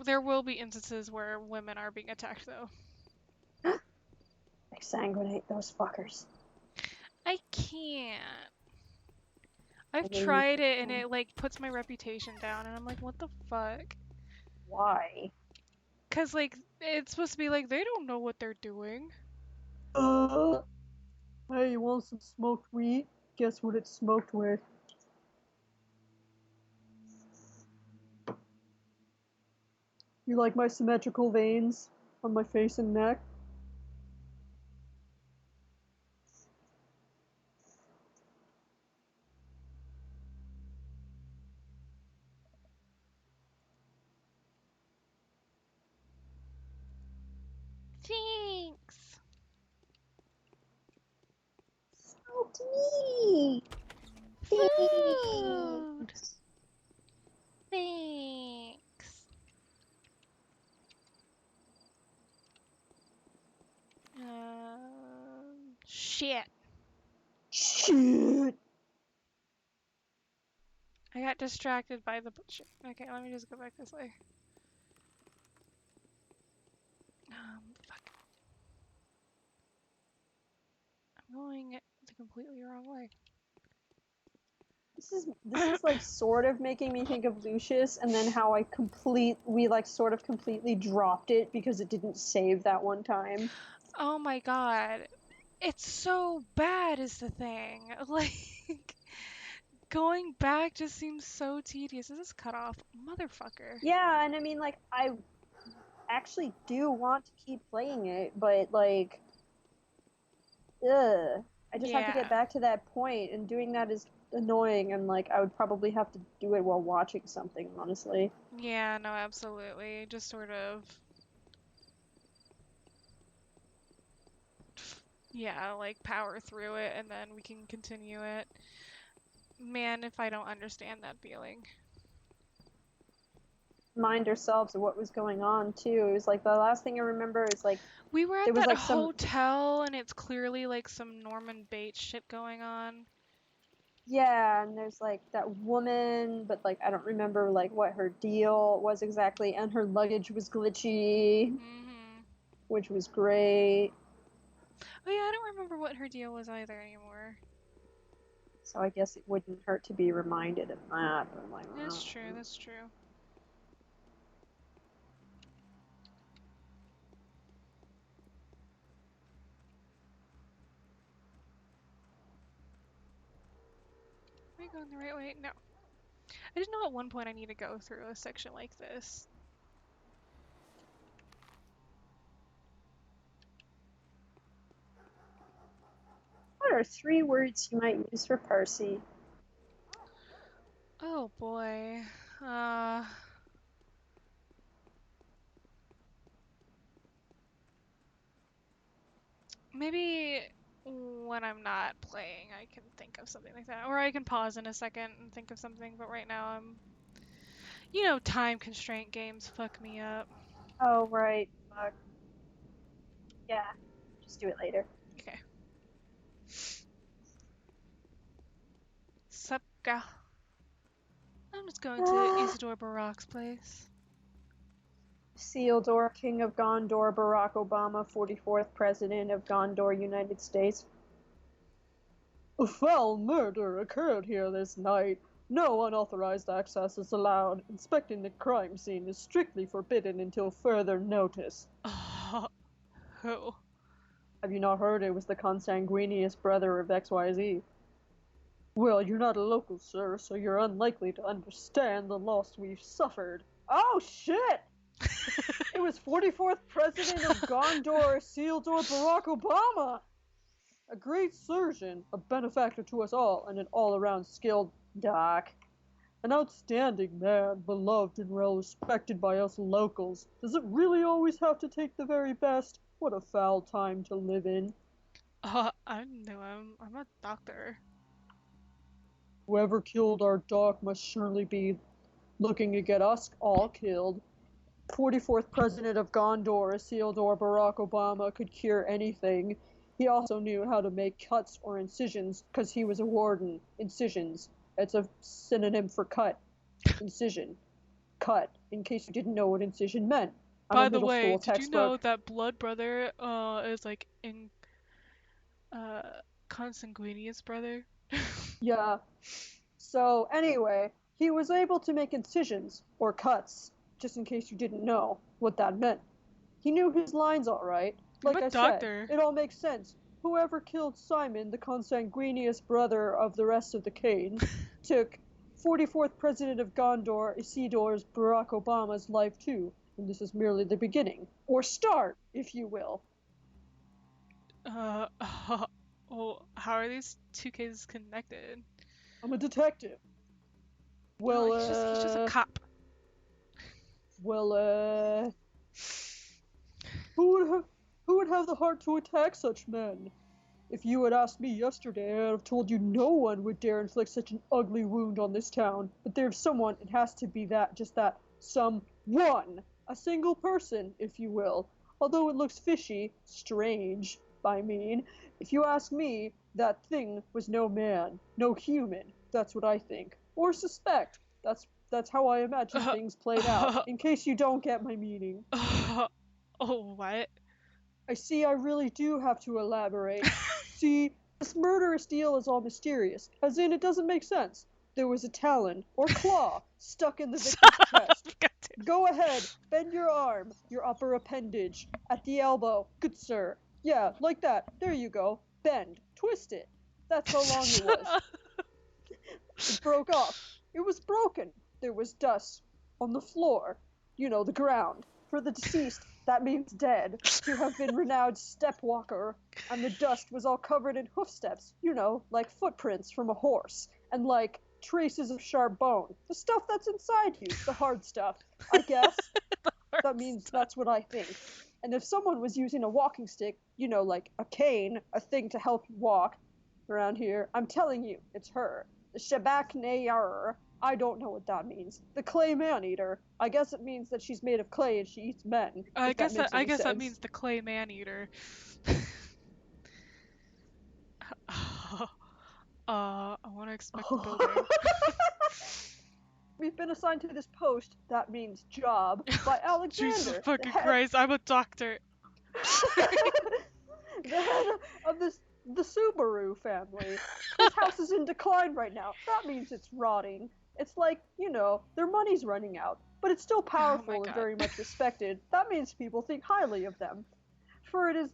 There will be instances where women are being attacked, though. Exsanguinate those fuckers. I can't. I've Maybe you tried it, can. and it, like, puts my reputation down, and I'm like, what the fuck? Why? Because, like, it's supposed to be like, they don't know what they're doing. Hey, you want some smoked wheat? Guess what it's smoked with? You like my symmetrical veins on my face and neck? Thanks. Smoked meat! Food. Thanks. Shit. Shit! I got distracted by the butcher. Okay, let me just go back this way. Fuck. I'm going the completely wrong way. This is like sort of making me think of Lucius, and then how we like sort of completely dropped it because it didn't save that one time. Oh my god. It's so bad is the thing. Like, going back just seems so tedious. This is cut off. Motherfucker. Yeah, and I mean, like, I actually do want to keep playing it, but like, ugh. I just have to get back to that point, and doing that is annoying, and like, I would probably have to do it while watching something, honestly. Yeah, no, absolutely. Just sort of... Yeah, like, power through it, and then we can continue it. Man, if I don't understand that feeling. Mind ourselves of what was going on, too. It was like, the last thing I remember is like... We were at there was, that like, hotel, and it's clearly, like, some Norman Bates shit going on. Yeah, and there's like that woman, but like I don't remember like what her deal was exactly, and her luggage was glitchy, Mm-hmm. which was great. Oh yeah, I don't remember what her deal was either anymore. So I guess it wouldn't hurt to be reminded of that. But I'm like, That's true, that's true. Am I going the right way? No. I just know at one point I need to go through a section like this. what are 3 words you might use for Percy? Oh boy. Maybe when I'm not playing, I can think of something like that. Or I can pause in a second and think of something, but right now I'm. Time constraint games fuck me up. Oh, right. Fuck. Yeah. Just do it later. Okay. Sup, gal? I'm just going to Isidore Barak's place. Sealdor, King of Gondor, Barack Obama, 44th President of Gondor, United States. A foul murder occurred here this night. No unauthorized access is allowed. Inspecting the crime scene is strictly forbidden until further notice. Who? Have you not heard it was the consanguineous brother of XYZ? Well, you're not a local, sir, so you're unlikely to understand the loss we've suffered. Oh, shit! It was 44th President of Gondor, Sealdor Barack Obama! A great surgeon, a benefactor to us all, and an all-around skilled doc. An outstanding man, beloved and well-respected by us locals. Does it really always have to take the very best? What a foul time to live in. I know I'm a doctor. Whoever killed our doc must surely be looking to get us all killed. 44th President of Gondor, Isildur Barack Obama, could cure anything. He also knew how to make cuts or incisions, because he was a warden. Incisions. It's a synonym for cut. Incision. Cut. In case you didn't know what incision meant. I'm By a the middle way, school did you know textbook. that blood brother is like in consanguineous brother? Yeah. So, anyway, he was able to make incisions, or cuts, just in case you didn't know what that meant. He knew his lines all right. I'm Like a I said, doctor. it all makes sense. Whoever killed Simon, the consanguineous brother of the rest of the Canes, took 44th President of Gondor, Isildur's Barack Obama's life too. And this is merely the beginning. Or start, if you will. Uh, oh, how are these two cases connected? I'm a detective. Oh, Well, he's just a cop. well, who would have the heart to attack such men? If you had asked me yesterday, I'd have told you no one would dare inflict such an ugly wound on this town. But there's someone, it has to be that, just that, someone. A single person, if you will. Although it looks fishy, strange, I mean. If you ask me, that thing was no man, no human. That's what I think. Or suspect. That's how I imagine things played out, in case you don't get my meaning. Oh, what? I see I really do have to elaborate. See, this murderous deal is all mysterious, as in it doesn't make sense. There was a talon, or claw, stuck in the victim's chest. Go ahead, bend your arm, your upper appendage, at the elbow, good sir. Yeah, like that, there you go. Bend, twist it. That's how long it was. It broke off. It was broken. There was dust on the floor. You know, the ground. For the deceased, that means dead, to have been renowned stepwalker, and the dust was all covered in hoof steps, you know, like footprints from a horse, and like traces of sharp bone. The stuff that's inside you, the hard stuff, I guess. That means that's what I think. And if someone was using a walking stick, you know, like a cane, a thing to help you walk around here, I'm telling you, it's her. The Shabak I don't know what that means. The clay man-eater. I guess it means that she's made of clay and she eats men, I if that guess that makes I any guess that sense. means the clay man-eater. I want to expect the building. We've been assigned to this post, that means job, by Jesus Alexander, fucking Christ, I'm a doctor. the head of the Subaru family. His house is in decline right now. That means it's rotting. It's like, their money's running out, but it's still powerful and God. very much respected. That means people think highly of them. For it is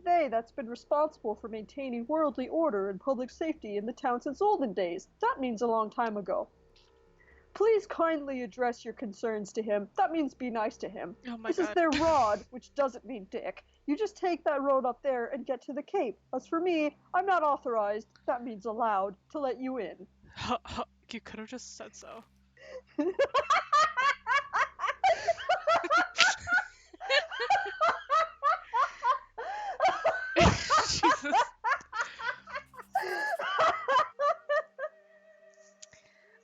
they that's been responsible for maintaining worldly order and public safety in the town since olden days. That means a long time ago. Please kindly address your concerns to him. That means be nice to him. Oh my This God. is their rod, which doesn't mean dick. You just take that road up there and get to the Cape. As for me, I'm not authorized, that means allowed, to let you in. You could have just said so. Jesus.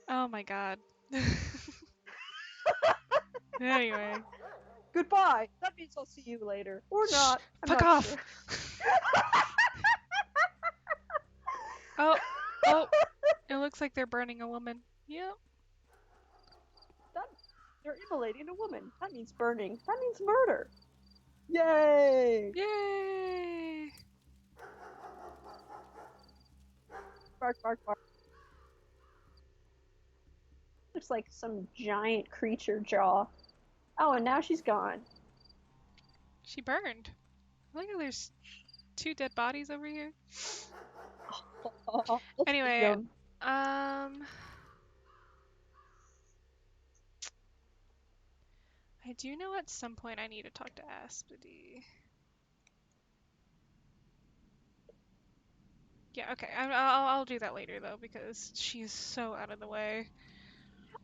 Oh my God. Anyway. Goodbye. That means I'll see you later. Or not. I'm Fuck not off. sure. Oh, it looks like they're burning a woman. Yep. They're immolating a woman. That means burning. That means murder. Yay! Yay! Bark, bark, bark. Looks like some giant creature jaw. Oh, and now she's gone. She burned. Look at there's 2 dead bodies over here. Anyway, I do know at some point I need to talk to Aspedy. Yeah, okay. I'll do that later though because she's so out of the way.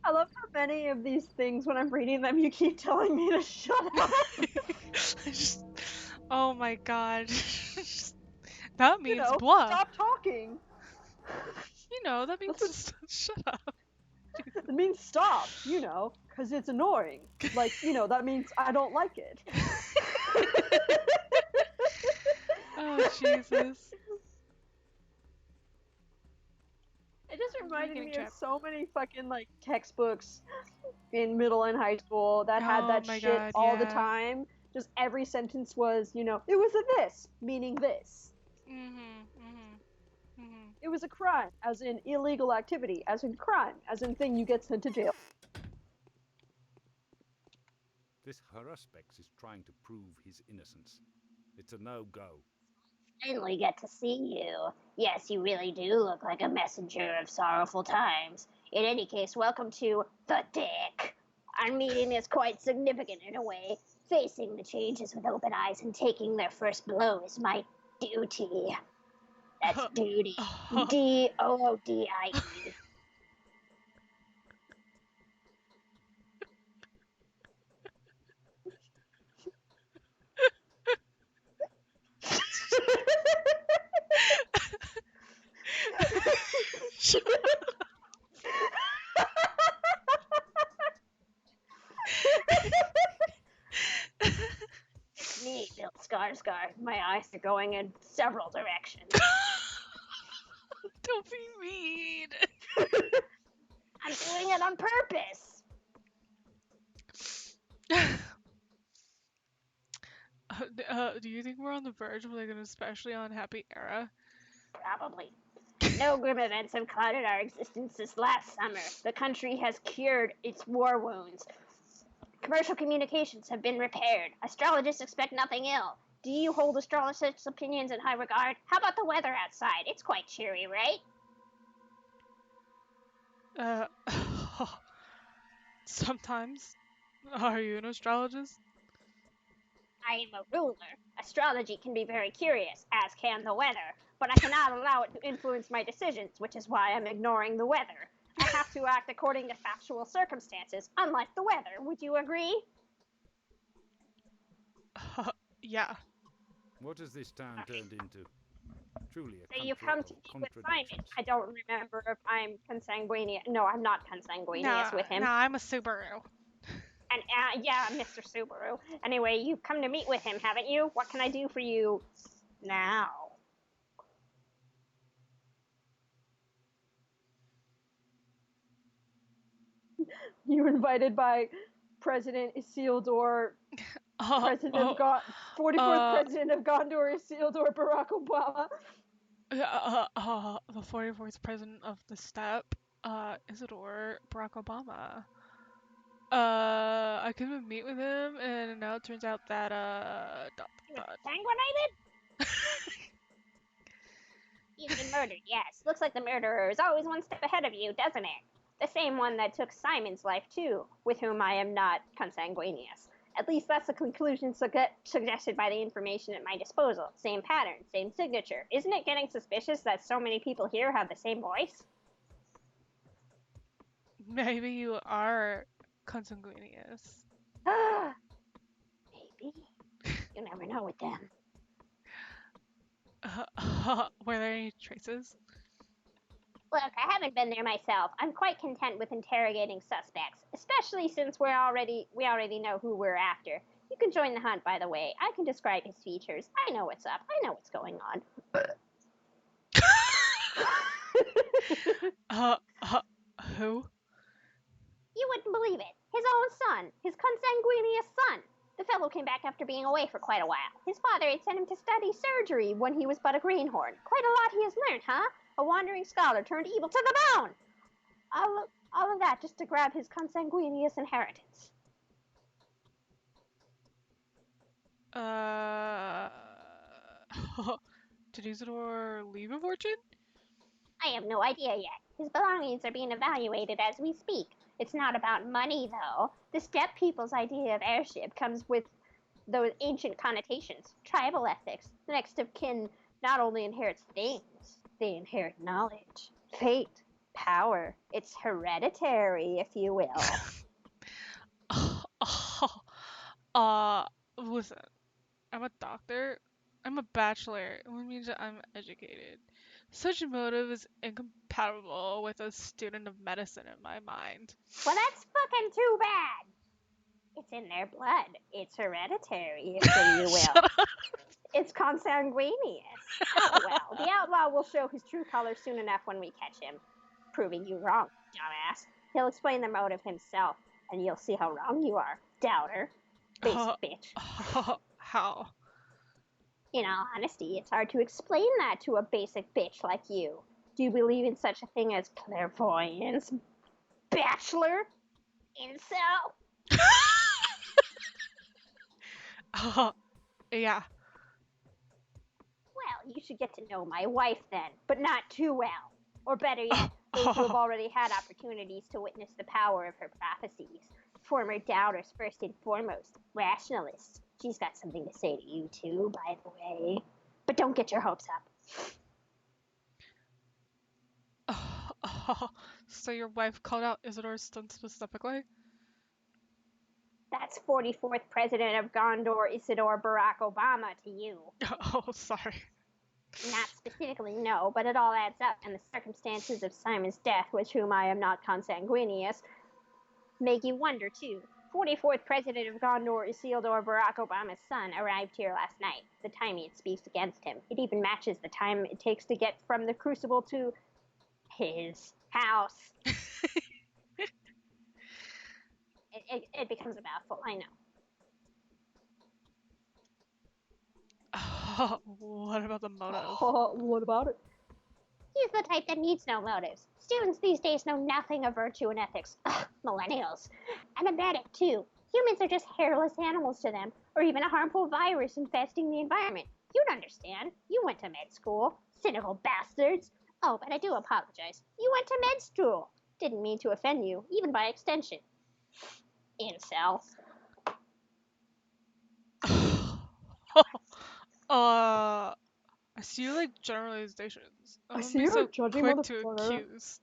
I love how many of these things, when I'm reading them, you keep telling me to shut up. Oh my God. That means blah. Stop talking. That means just shut up. It means stop, because it's annoying. Like, that means I don't like it. Oh, Jesus. It just reminded me trapped. of so many fucking, textbooks in middle and high school that had that my shit God, all the yeah. time. Just every sentence was, it was a this, meaning this. It was a crime, as in illegal activity, as in crime, as in thing you get sent to jail. This Haruspex is trying to prove his innocence. It's a no-go. Finally get to see you. Yes, you really do look like a messenger of sorrowful times. In any case, welcome to the Dick. Our meeting is quite significant in a way. Facing the changes with open eyes and taking their first blow is my duty. That's duty. D-O-O-D-I-E. It's me, Bill Skarsgård. My eyes are going in several directions. Don't be mean. I'm doing it on purpose. Do you think we're on the verge of an especially unhappy era? Probably. No grim events have clouded our existence since last summer. The country has cured its war wounds. Commercial communications have been repaired. Astrologists expect nothing ill. Do you hold astrologists' opinions in high regard? How about the weather outside? It's quite cheery, right? Sometimes. Are you an astrologist? I am a ruler. Astrology can be very curious, as can the weather, but I cannot allow it to influence my decisions, which is why I'm ignoring the weather. I have to act according to factual circumstances, unlike the weather. Would you agree? Yeah. What has this town turned into? Truly a So you country come of to meet with Simon. contradictions. I don't remember if I'm consanguineous. No, I'm not consanguineous with him. Nah, I'm a Subaru. And yeah, Mr. Subaru. Anyway, you've come to meet with him, haven't you? What can I do for you now? You were invited by President Isildur, President of 44th President of Gondor, Isildur Barack Obama. The 44th president of the steppe, Isidore Barack Obama. I came to meet with him, and now it turns out that, Sanguinated? He's been murdered, yes. Looks like the murderer is always one step ahead of you, doesn't it? The same one that took Simon's life, too, with whom I am not consanguineous. At least that's the conclusion suggested by the information at my disposal. Same pattern, same signature. Isn't it getting suspicious that so many people here have the same voice? maybe you are consanguineous. Maybe. You never know with them. Were there any traces? Look, I haven't been there myself. I'm quite content with interrogating suspects, especially since we already know who we're after. You can join the hunt, by the way. I can describe his features. I know what's up. I know what's going on. Who? You wouldn't believe it. His own son. His consanguineous son. The fellow came back after being away for quite a while. His father had sent him to study surgery when he was but a greenhorn. Quite a lot he has learned, huh? A wandering scholar turned evil to the bone. All of that just to grab his consanguineous inheritance. Did Isidore leave a fortune? I have no idea yet. His belongings are being evaluated as we speak. It's not about money, though. The steppe people's idea of heirship comes with those ancient connotations. Tribal ethics. The next of kin not only inherits things, they inherit knowledge, fate, power. It's hereditary, if you will. Listen, I'm a doctor. I'm a bachelor, which means that I'm educated. Such a motive is incompatible with a student of medicine in my mind. Well, that's fucking too bad. It's in their blood. It's hereditary, if you will. Shut up. It's consanguineous. Oh well, the outlaw will show his true colors soon enough when we catch him. Proving you wrong, dumbass. He'll explain the motive himself, and you'll see how wrong you are, doubter. Basic bitch. How? In all honesty, it's hard to explain that to a basic bitch like you. Do you believe in such a thing as clairvoyance? Bachelor? Incel? Yeah. Well, you should get to know my wife then, but not too well. Or better yet, those who have already had opportunities to witness the power of her prophecies. Former doubters, first and foremost. Rationalists. She's got something to say to you too, by the way. But don't get your hopes up. So your wife called out Isidore's son specifically? That's 44th President of Gondor, Isidore Barack Obama, to you. Oh, sorry. Not specifically, no, but it all adds up, and the circumstances of Simon's death, with whom I am not consanguineous, make you wonder, too. 44th President of Gondor, Isildur Barack Obama's son, arrived here last night. The timing speaks against him. It even matches the time it takes to get from the Crucible to his house. It becomes a mouthful, I know. What about the motive? What about it? He's the type that needs no motives. Students these days know nothing of virtue and ethics. Ugh, millennials. And I bet it, too. Humans are just hairless animals to them, or even a harmful virus infesting the environment. You'd understand. You went to med school. Cynical bastards. Oh, but I do apologize. You went to med school. Didn't mean to offend you, even by extension. Incel. I see you like generalizations. I Don't see be you're so judging quick to motherfucker. accuse.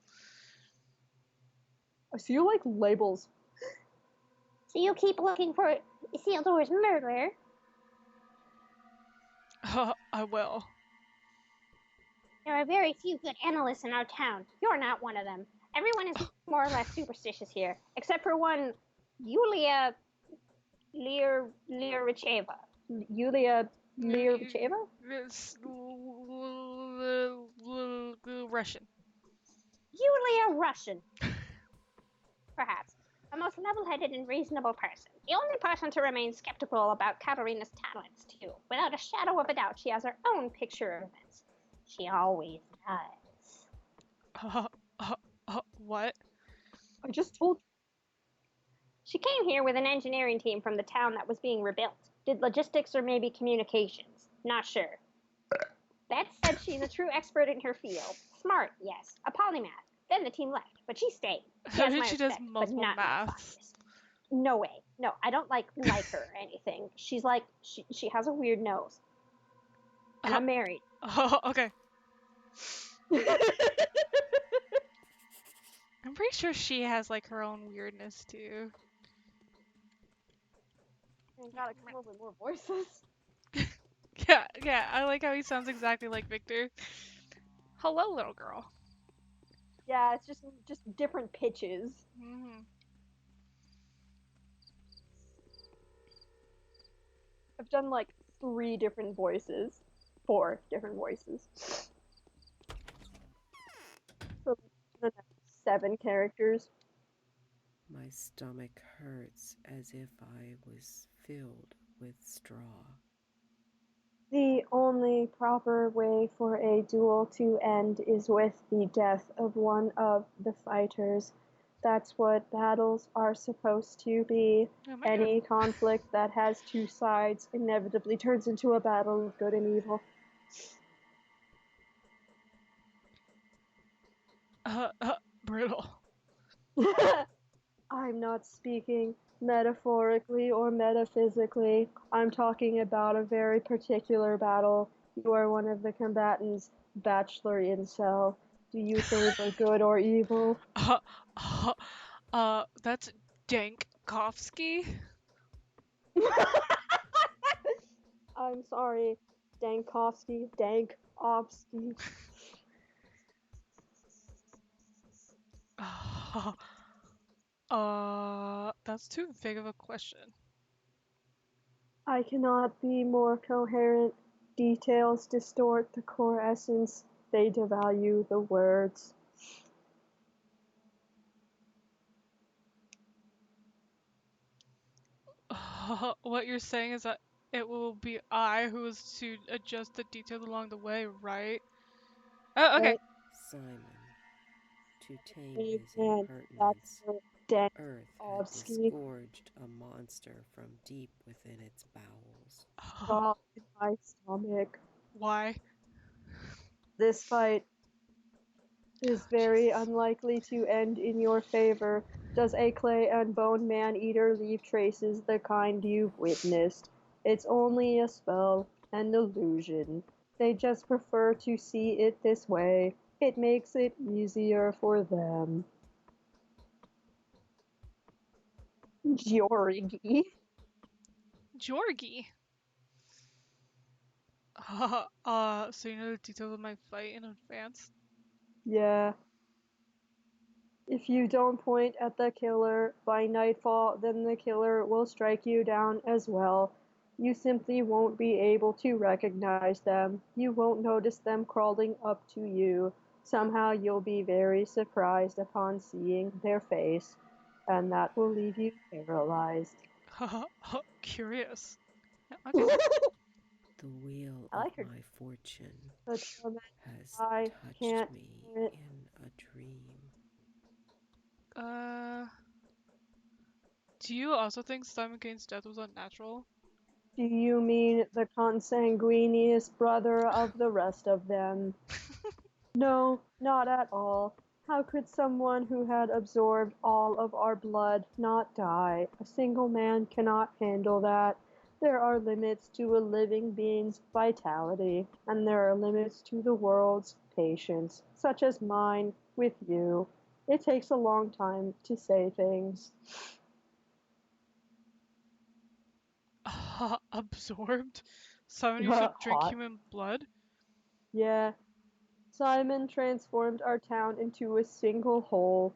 I see you like labels. So you keep looking for Isildur's murderer? I will. There are very few good analysts in our town. You're not one of them. Everyone is more or less superstitious here, except for one Yulia Lyricheva. Yulia Lyricheva? It's Russian. Yulia Russian. Perhaps. The most level-headed and reasonable person. The only person to remain skeptical about Katarina's talents, too. Without a shadow of a doubt, she has her own picture of events. She always does. What? I just told She came here with an engineering team from the town that was being rebuilt. Did logistics or maybe communications. Not sure. That said, she's a true expert in her field. Smart, yes. A polymath. Then the team left, but she stayed. She I has mean, my she does respect, but multiple not my maths. fondness. No way. No, I don't like her or anything. She's like she has a weird nose. And I'm married. Oh, okay. I'm pretty sure she has like her own weirdness too. I gotta come up with more voices. Yeah, I like how he sounds exactly like Victor. Hello, little girl. Yeah, it's just different pitches. Mm-hmm. I've done like 3 different voices. 4 different voices. So 7 characters. My stomach hurts as if I was filled with straw. The only proper way for a duel to end is with the death of one of the fighters. That's what battles are supposed to be. Oh my Any conflict that has 2 sides inevitably turns into a battle of good and evil. Brutal. I'm not speaking metaphorically or metaphysically. I'm talking about a very particular battle. You are one of the combatants, Bachelor Incel. Do you favor good or evil? That's Dankowski. I'm sorry, Dankowski, Dankovsky. That's too big of a question. I cannot be more coherent. Details distort the core essence. They devalue the words. What you're saying is that it will be I who is to adjust the details along the way, right? Oh, okay. Simon, to tame Amen. his That's impertinence, for Dan Earth had Ovsky. disgorged a monster from deep within its bowels. God in my stomach. Why? This fight is very unlikely to end in your favor. Does a clay and bone man-eater leave traces the kind you've witnessed? It's only a spell, an illusion. They just prefer to see it this way. It makes it easier for them. Georgie. Georgie. So you know the details of my fight in advance? Yeah. If you don't point at the killer by nightfall, then the killer will strike you down as well. You simply won't be able to recognize them. You won't notice them crawling up to you. Somehow you'll be very surprised upon seeing their face, and that will leave you paralyzed. Curious. Yeah, okay. The wheel I of like her. my fortune But has I can't touched me hear it. in a dream. Do you also think Simon Kane's death was unnatural? Do you mean the consanguineous brother of the rest of them? No, not at all. How could someone who had absorbed all of our blood not die? A single man cannot handle that. There are limits to a living being's vitality, and there are limits to the world's patience, such as mine with you. It takes a long time to say things. Absorbed? Simon used to drink Hot. human blood? Yeah. Simon transformed our town into a single whole,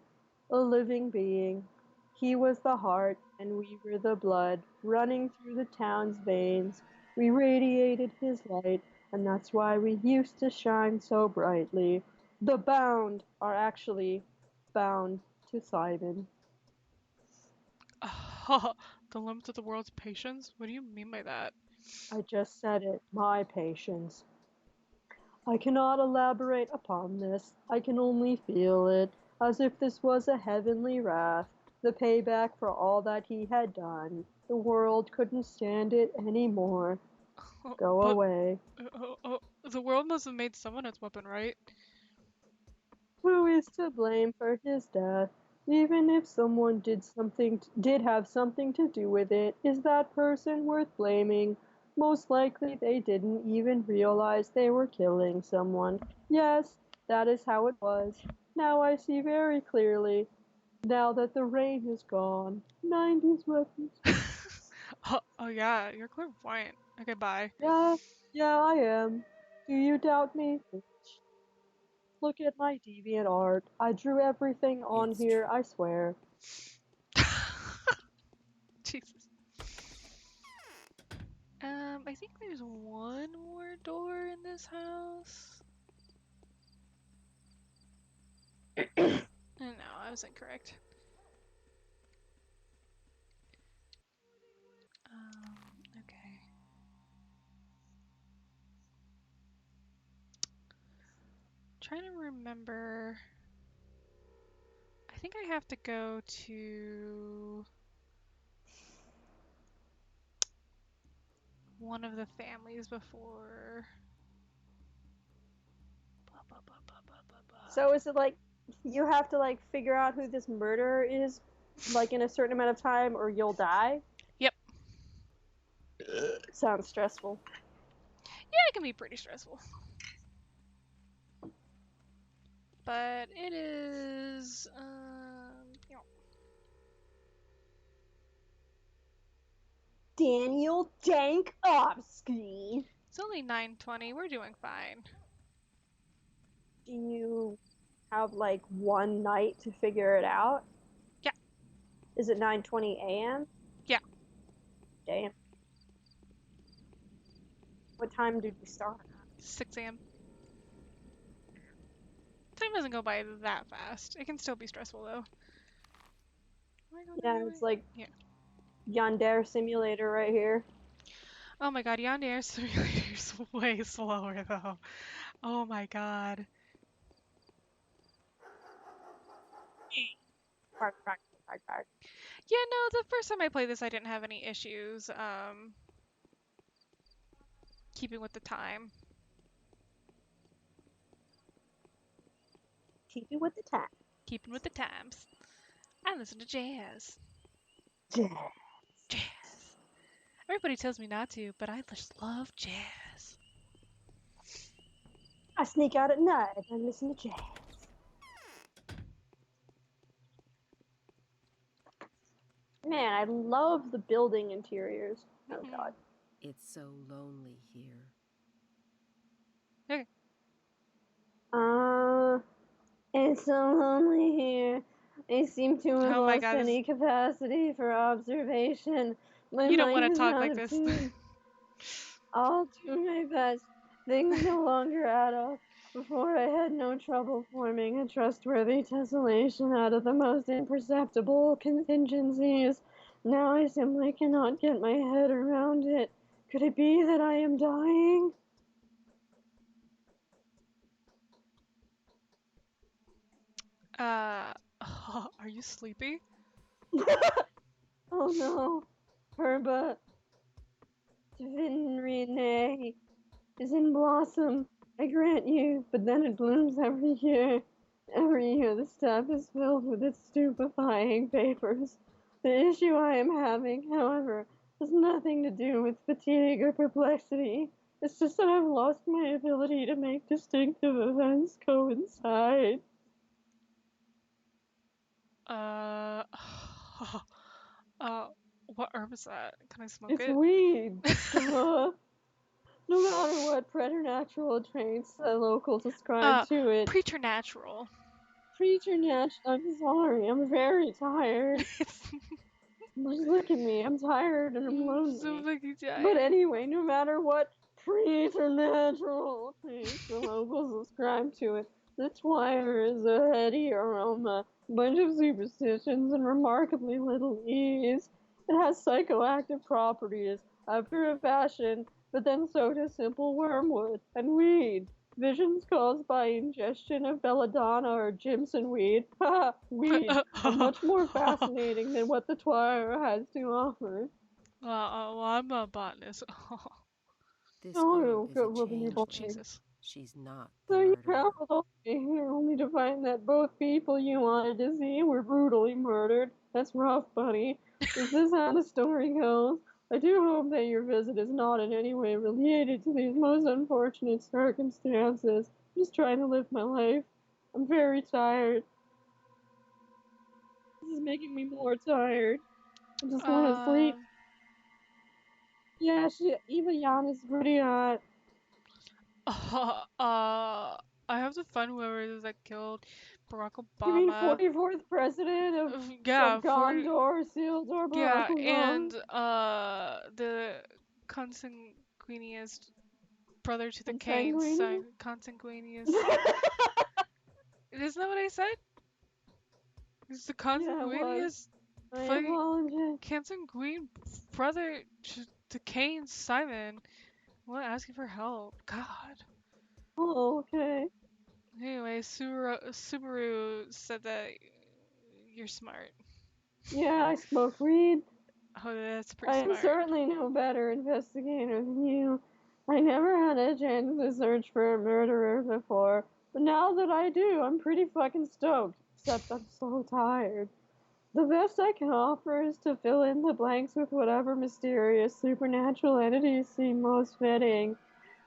a living being. He was the heart, and we were the blood, running through the town's veins. We radiated his light, and that's why we used to shine so brightly. The bound are actually bound to Simon. The limits of the world's patience? What do you mean by that? I just said it, my patience. I cannot elaborate upon this. I can only feel it, as if this was a heavenly wrath, the payback for all that he had done. The world couldn't stand it anymore. Go But away. the world must have made someone its weapon, right? Who is to blame for his death? Even if someone did have something to do with it, is that person worth blaming? Most likely they didn't even realize they were killing someone. Yes, that is how it was. Now I see very clearly. Now that the rain is gone. 90s weapons. Oh yeah, you're clairvoyant. Okay, bye. Yeah, yeah, I am. Do you doubt me? Look at my deviant art. I drew everything on It's here, true. I swear. Jesus. I think there's one more door in this house. No, I was incorrect. Okay. Trying to remember. I think I have to go to one of the families before. Blah, blah, blah, blah, blah, blah, blah. So is it like you have to like figure out who this murderer is like in a certain amount of time or you'll die? Yep. Sounds stressful. Yeah, it can be pretty stressful. But it is, Daniel Dankovsky. it's only 9:20. We're doing fine. Do you have like one night to figure it out? Yeah. Is it 9:20 a.m.? Yeah. Damn. What time did we start? 6 a.m. Time doesn't go by that fast. It can still be stressful though. Yeah, it's like Yeah. Yandere Simulator right here. Oh my god, Yandere Simulator's way slower though. Oh my god. Bark, bark, bark, bark. Yeah, no, the first time I played this I didn't have any issues keeping with the time. Keep it with the time. Keeping with the times. I listen to jazz. Jazz. Jazz. Everybody tells me not to, but I just love jazz. I sneak out at night and listen to jazz. Man, I love the building interiors. Oh god. It's so lonely here. Okay. It's so lonely here. I seem to have Oh my lost god, any capacity for observation. My you don't want mind to is talk out like of this. tune. I'll do my best. Things no longer add up. Before I had no trouble forming a trustworthy tessellation out of the most imperceptible contingencies. Now I simply cannot get my head around it. Could it be that I am dying? Are you sleepy? Oh no. Herba Tvinrine is in blossom, I grant you, but then it blooms every year. Every year the steppe is filled with its stupefying vapors. The issue I am having, however, has nothing to do with fatigue or perplexity. It's just that I've lost my ability to make distinctive events coincide. Uh, what herb is that? Can I smoke It's it? weed. Duh. No matter what preternatural traits the locals ascribe to it, Preternatural. preternatural. I'm sorry, I'm very tired. It's Just look at me. I'm tired and I'm so lonely. fucking But tired. anyway, no matter what preternatural traits the locals ascribe to it, the twire is a heady aroma, bunch of superstitions, and remarkably little ease. It has psychoactive properties after a fashion, but then so does simple wormwood and weed. Visions caused by ingestion of belladonna or Jimson weed, haha, weed, are much more fascinating than what the Twilight has to offer. Well, I'm a botanist. This girl Oh, is a good looking you changed boy. woman. Jesus. She's not the So you murderer. traveled all the way here only to find that both people you wanted to see were brutally murdered. That's rough, buddy. Is this how the story goes? I do hope that your visit is not in any way related to these most unfortunate circumstances. I'm just trying to live my life. I'm very tired. This is making me more tired. I just want to sleep. Um, Yeah, Eva Yana's pretty hot. I have to find whoever it is that killed Barack You mean Obama. 44th president Yeah, of Gondor, Sildor, Barack yeah, Obama? and the consanguineous brother to the Canes, Consanguinity? consanguineous. Isn't that what I said? It's the Yeah, it was. consanguineous I fucking apologize. consanguine brother to the Canes, Simon. I'm not asking for help. God. Oh, okay. Anyway, Subaru said that you're smart. Yeah, I smoke weed. Oh, that's pretty I am smart. certainly no better investigator than you. I never had a chance to search for a murderer before, but now that I do, I'm pretty fucking stoked. Except I'm so tired. The best I can offer is to fill in the blanks with whatever mysterious supernatural entities seem most fitting.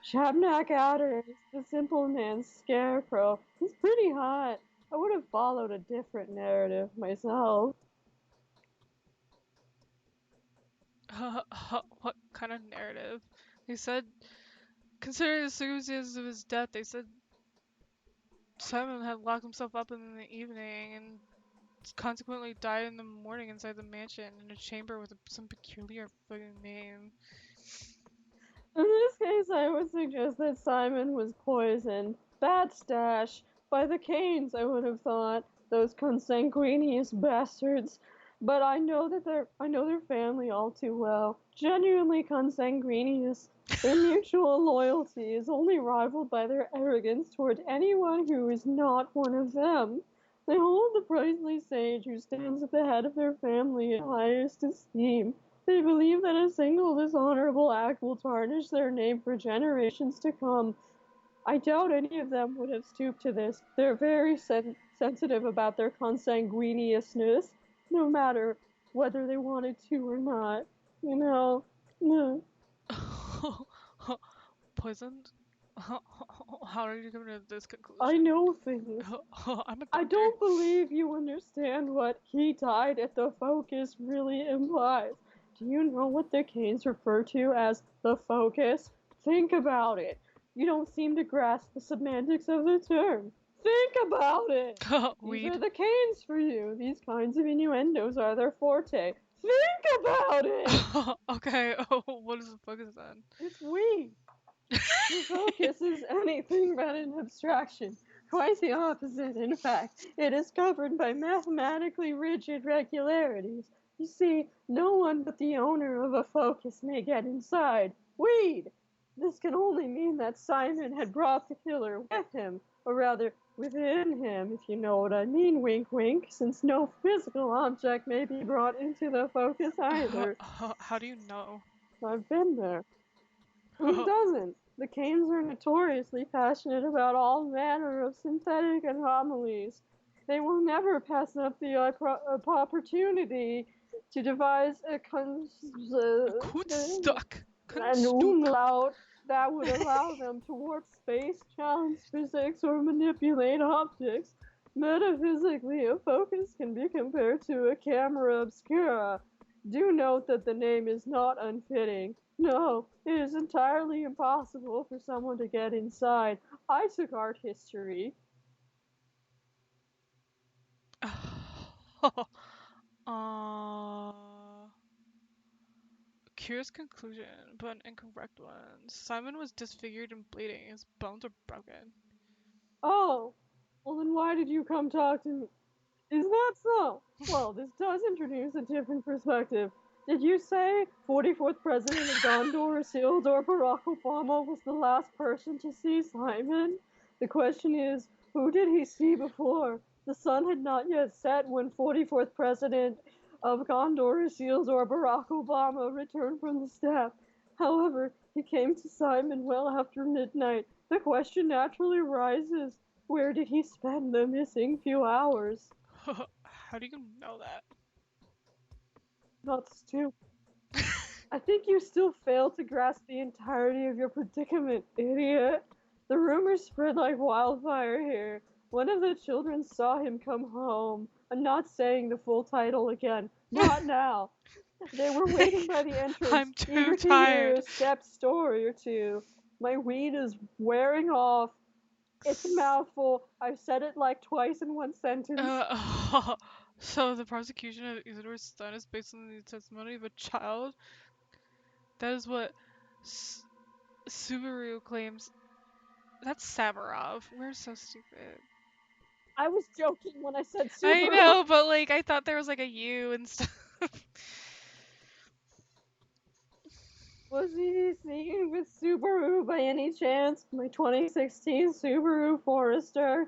Shabnak Adder is the simple man's scarecrow. He's pretty hot. I would have followed a different narrative myself. What kind of narrative? They said, considering the circumstances of his death, they said Simon had locked himself up in the evening and consequently died in the morning inside the mansion in a chamber with some peculiar fucking name. In this case, I would suggest that Simon was poisoned. Bad stash. By the Canes, I would have thought. Those consanguineous bastards. But I know their family all too well. Genuinely consanguineous. Their mutual loyalty is only rivaled by their arrogance toward anyone who is not one of them. They hold the priestly sage who stands at the head of their family in highest esteem. They believe that a single dishonorable act will tarnish their name for generations to come. I doubt any of them would have stooped to this. They're very sensitive about their consanguineousness, no matter whether they wanted to or not. You know? No. Poisoned? How did you come to this I conclusion? know things. I'm a I doctor. don't believe you understand what "he died at the focus" really implies. Do you know what the Canes refer to as the focus? Think about it. You don't seem to grasp the semantics of the term. Think about it. These are Weed. the Canes for you. These kinds of innuendos are their forte. Think about it. Okay, what is the focus then? It's we. The focus is anything but an abstraction. Quite the opposite, in fact. It is governed by mathematically rigid regularities. You see, no one but the owner of a focus may get inside. Weed! This can only mean that Simon had brought the killer with him, or rather, within him, if you know what I mean, wink wink, since no physical object may be brought into the focus either. How do you know? I've been there. Who doesn't? The Canes are notoriously passionate about all manner of synthetic anomalies. They will never pass up the opportunity to devise a Kunststück. an Kunststück. umlaut that would allow them to warp space, challenge physics, or manipulate optics. Metaphysically, a focus can be compared to a camera obscura. Do note that the name is not unfitting. No, it is entirely impossible for someone to get inside. I took art history. uh, Curious conclusion, but an incorrect one. Simon was disfigured and bleeding. His bones are broken. Oh, well then why did you come talk to me? Is that so? Well, this does introduce a different perspective. Did you say 44th President of Gondor, Isildur Barack Obama, was the last person to see Simon? The question is, who did he see before? The sun had not yet set when 44th President of Gondor, Isildur Barack Obama, returned from the steppe. However, he came to Simon well after midnight. The question naturally arises, where did he spend the missing few hours? How do you know that? Not stupid. I think you still fail to grasp the entirety of your predicament, idiot. The rumors spread like wildfire here. One of the children saw him come home. I'm not saying the full title again. Not now. They were waiting by the entrance, I'm too eager to hear tired. a step story or two. My weed is wearing off. It's a mouthful. I've said it like twice in one sentence. So the prosecution of Isildur's son is based on the testimony of a child? That is what Subaru claims. That's Samarov. We're so stupid. I was joking when I said I Subaru. know, but like I thought there was like a U and stuff. Was he seen with Subaru by any chance? My 2016 Subaru Forester.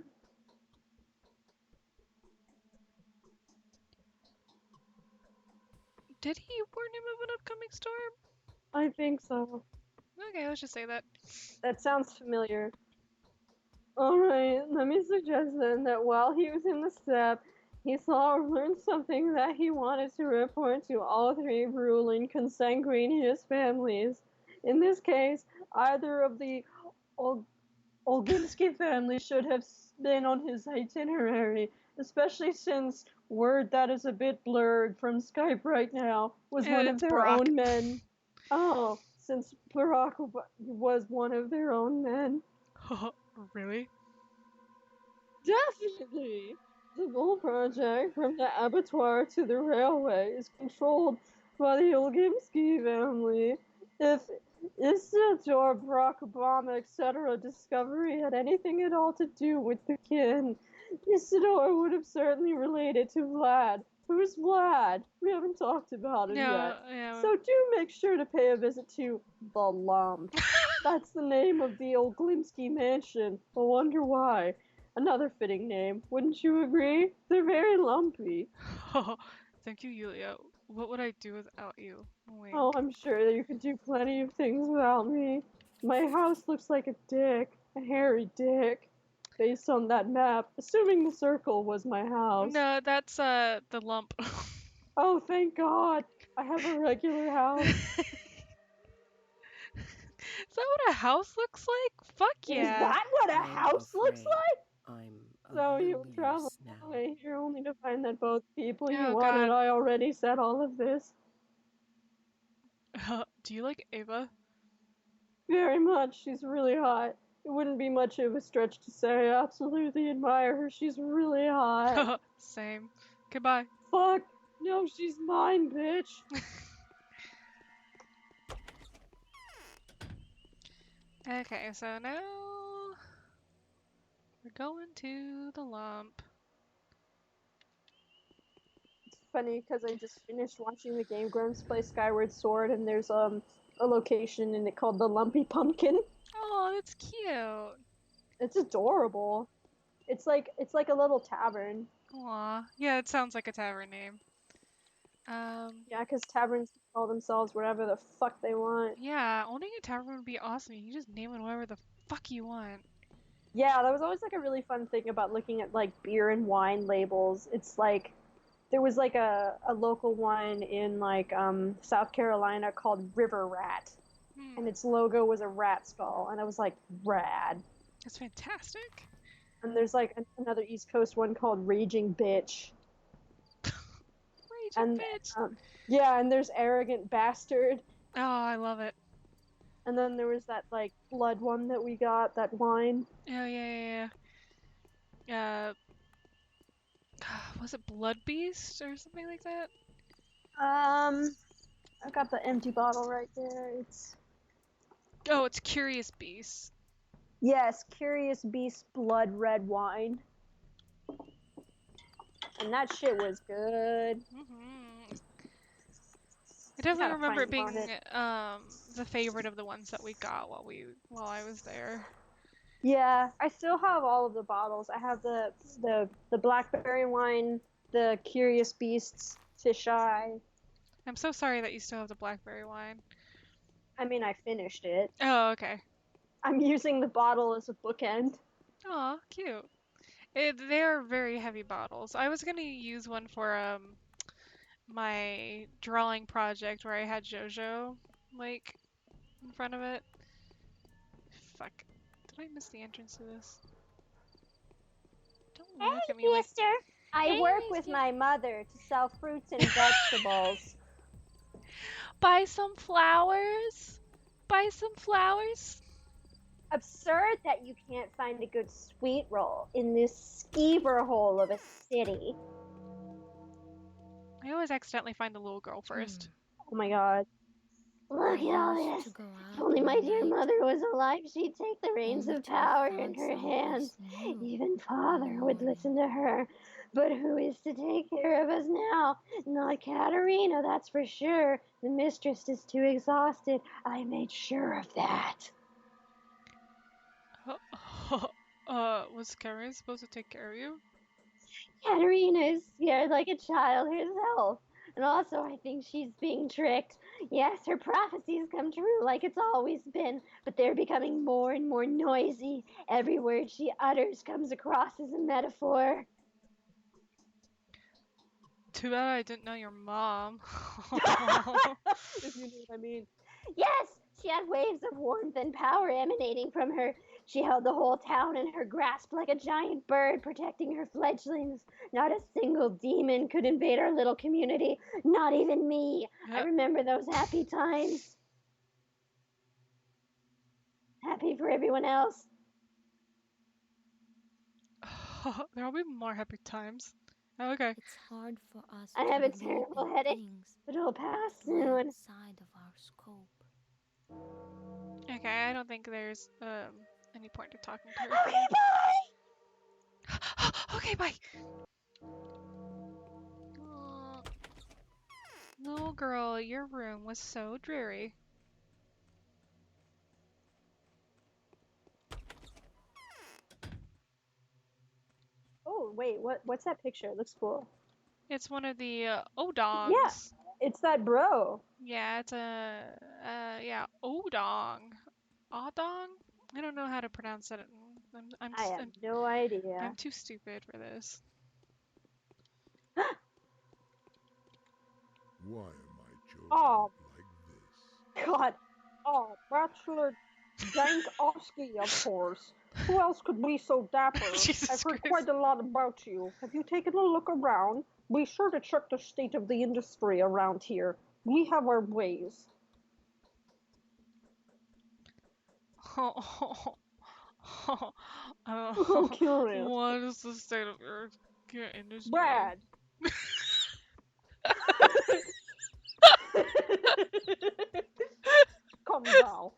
Did he warn him of an upcoming storm? I think so. Okay, let's just say that. That sounds familiar. Alright, let me suggest then that while he was in the steppe, he saw or learned something that he wanted to report to all three ruling consanguineous families. In this case, either of the Olginsky family should have been on his itinerary, especially since word that is a bit blurred from Skype right now was one of It's their Barack. own men. Oh, since Barack was one of their own men. Really? Definitely! The whole project, from the abattoir to the railway, is controlled by the Olginsky family. If Isidore, Barack Obama, etc. discovery had anything at all to do with the kin, Isidore would have certainly related to Vlad. Who's Vlad? We haven't talked about him yet. Yeah. So do make sure to pay a visit to the Lump. That's the name of the Olginsky mansion. I wonder why. Another fitting name, wouldn't you agree? They're very lumpy. Thank you, Yulia. What would I do without you? Wink. Oh, I'm sure that you could do plenty of things without me. My house looks like a dick, a hairy dick, based on that map, assuming the circle was my house. No, that's the lump. Oh, thank God. I have a regular house. Is that what a house looks like? Fuck Is yeah. that what a I'm house looks afraid like? I'm a So little you'll travel loose now. all the way here only to find that both people you Oh, wanted. God. I already said all of this. Do you like Ava? Very much. She's really hot. It wouldn't be much of a stretch to say I absolutely admire her. She's really hot. Same. Goodbye. Fuck. No, she's mine, bitch. Okay, so now we're going to the lump. It's funny because I just finished watching the Game Grumps play Skyward Sword, and there's a location in it called the Lumpy Pumpkin. Oh, that's cute. It's adorable. It's like a little tavern. Aw. Yeah, it sounds like a tavern name. Yeah, because taverns call themselves whatever the fuck they want. Yeah, owning a tavern would be awesome. You can just name it whatever the fuck you want. Yeah, that was always like a really fun thing about looking at like beer and wine labels. It's like there was like a local one in like South Carolina called River Rat, and its logo was a rat skull, and I was like, rad. That's fantastic. And there's like another East Coast one called Raging Bitch. Raging bitch. Yeah, and there's Arrogant Bastard. Oh, I love it. And then there was that like blood one that we got, that wine. Oh, yeah. Was it Blood Beast or something like that? I got the empty bottle right there. Oh, it's Curious Beast. Yes, Curious Beast Blood Red Wine. And that shit was good. definitely Gotta remember find it more being of it. the favorite of the ones that we got while I was there. Yeah, I still have all of the bottles. I have the blackberry wine, the Curious Beasts, Fish Eye. I'm so sorry that you still have the blackberry wine. I mean, I finished it. Oh, okay. I'm using the bottle as a bookend. Aw, cute. They are very heavy bottles. I was gonna use one for my drawing project where I had JoJo like in front of it. Fuck. Did I miss the entrance to this? Don't look at me like. Mister. I Hey, work with mister. my mother to sell fruits and vegetables. Buy some flowers. Buy some flowers. Absurd that you can't find a good sweet roll in this skeever hole of a city. I always accidentally find the little girl first. Oh my god. Look at all this. If only my dear mother was alive, she'd take the reins of power in her hands. Even father would listen to her. But who is to take care of us now? Not Katerina, that's for sure. The mistress is too exhausted. I made sure of that. Was Karen supposed to take care of you? Katerina is scared like a child herself. And also, I think she's being tricked. Yes, her prophecies come true like it's always been, but they're becoming more and more noisy. Every word she utters comes across as a metaphor. Too bad I didn't know your mom. If you know what I mean. Yes, she had waves of warmth and power emanating from her. She held the whole town in her grasp like a giant bird protecting her fledglings. Not a single demon could invade our little community, not even me. I Yep. remember those happy times. Happy for everyone else. There'll be more happy times. Oh, okay. It's hard for us I to have a believe terrible in headache, things but it'll pass that lie soon. outside of our scope. Okay, I don't think there's any point to talking to her. Okay, bye! Okay, bye. Aw. No, girl, your room was so dreary. Oh wait, what's that picture? It looks cool. It's one of the Yeah, odongs. it's that bro. Yeah, it's a yeah, odong. Odong? I don't know how to pronounce it. I have no idea. I'm too stupid for this. Why am I chosen Oh. like this? God. Oh, Bachelor Dankovsky, of course. Who else could be so dapper? Jesus I've heard Christ. quite a lot about you. Have you taken a look around? Be sure to check the state of the industry around here. We have our ways. I'm curious. What is the state of your industry? Brad. Come now.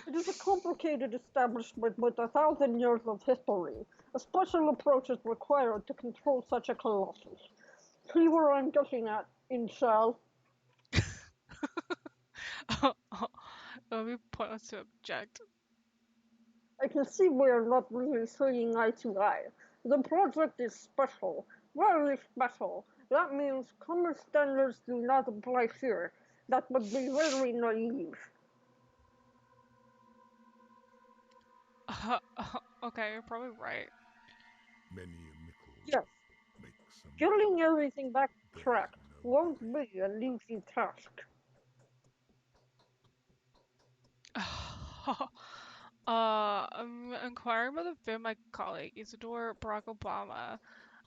It is a complicated establishment with 1,000 years of history. A special approach is required to control such a colossus. See where I'm getting at, Inshell? It would be pointless to object. I can see we're not really seeing eye to eye. The project is special, very special. That means common standards do not apply here. That would be very naive. Okay, you're probably right. Many a mickle Yes, makes some getting everything back to there's track no won't way. be an easy task. I'm inquiring about the fate of my colleague, Isidore Barack Obama,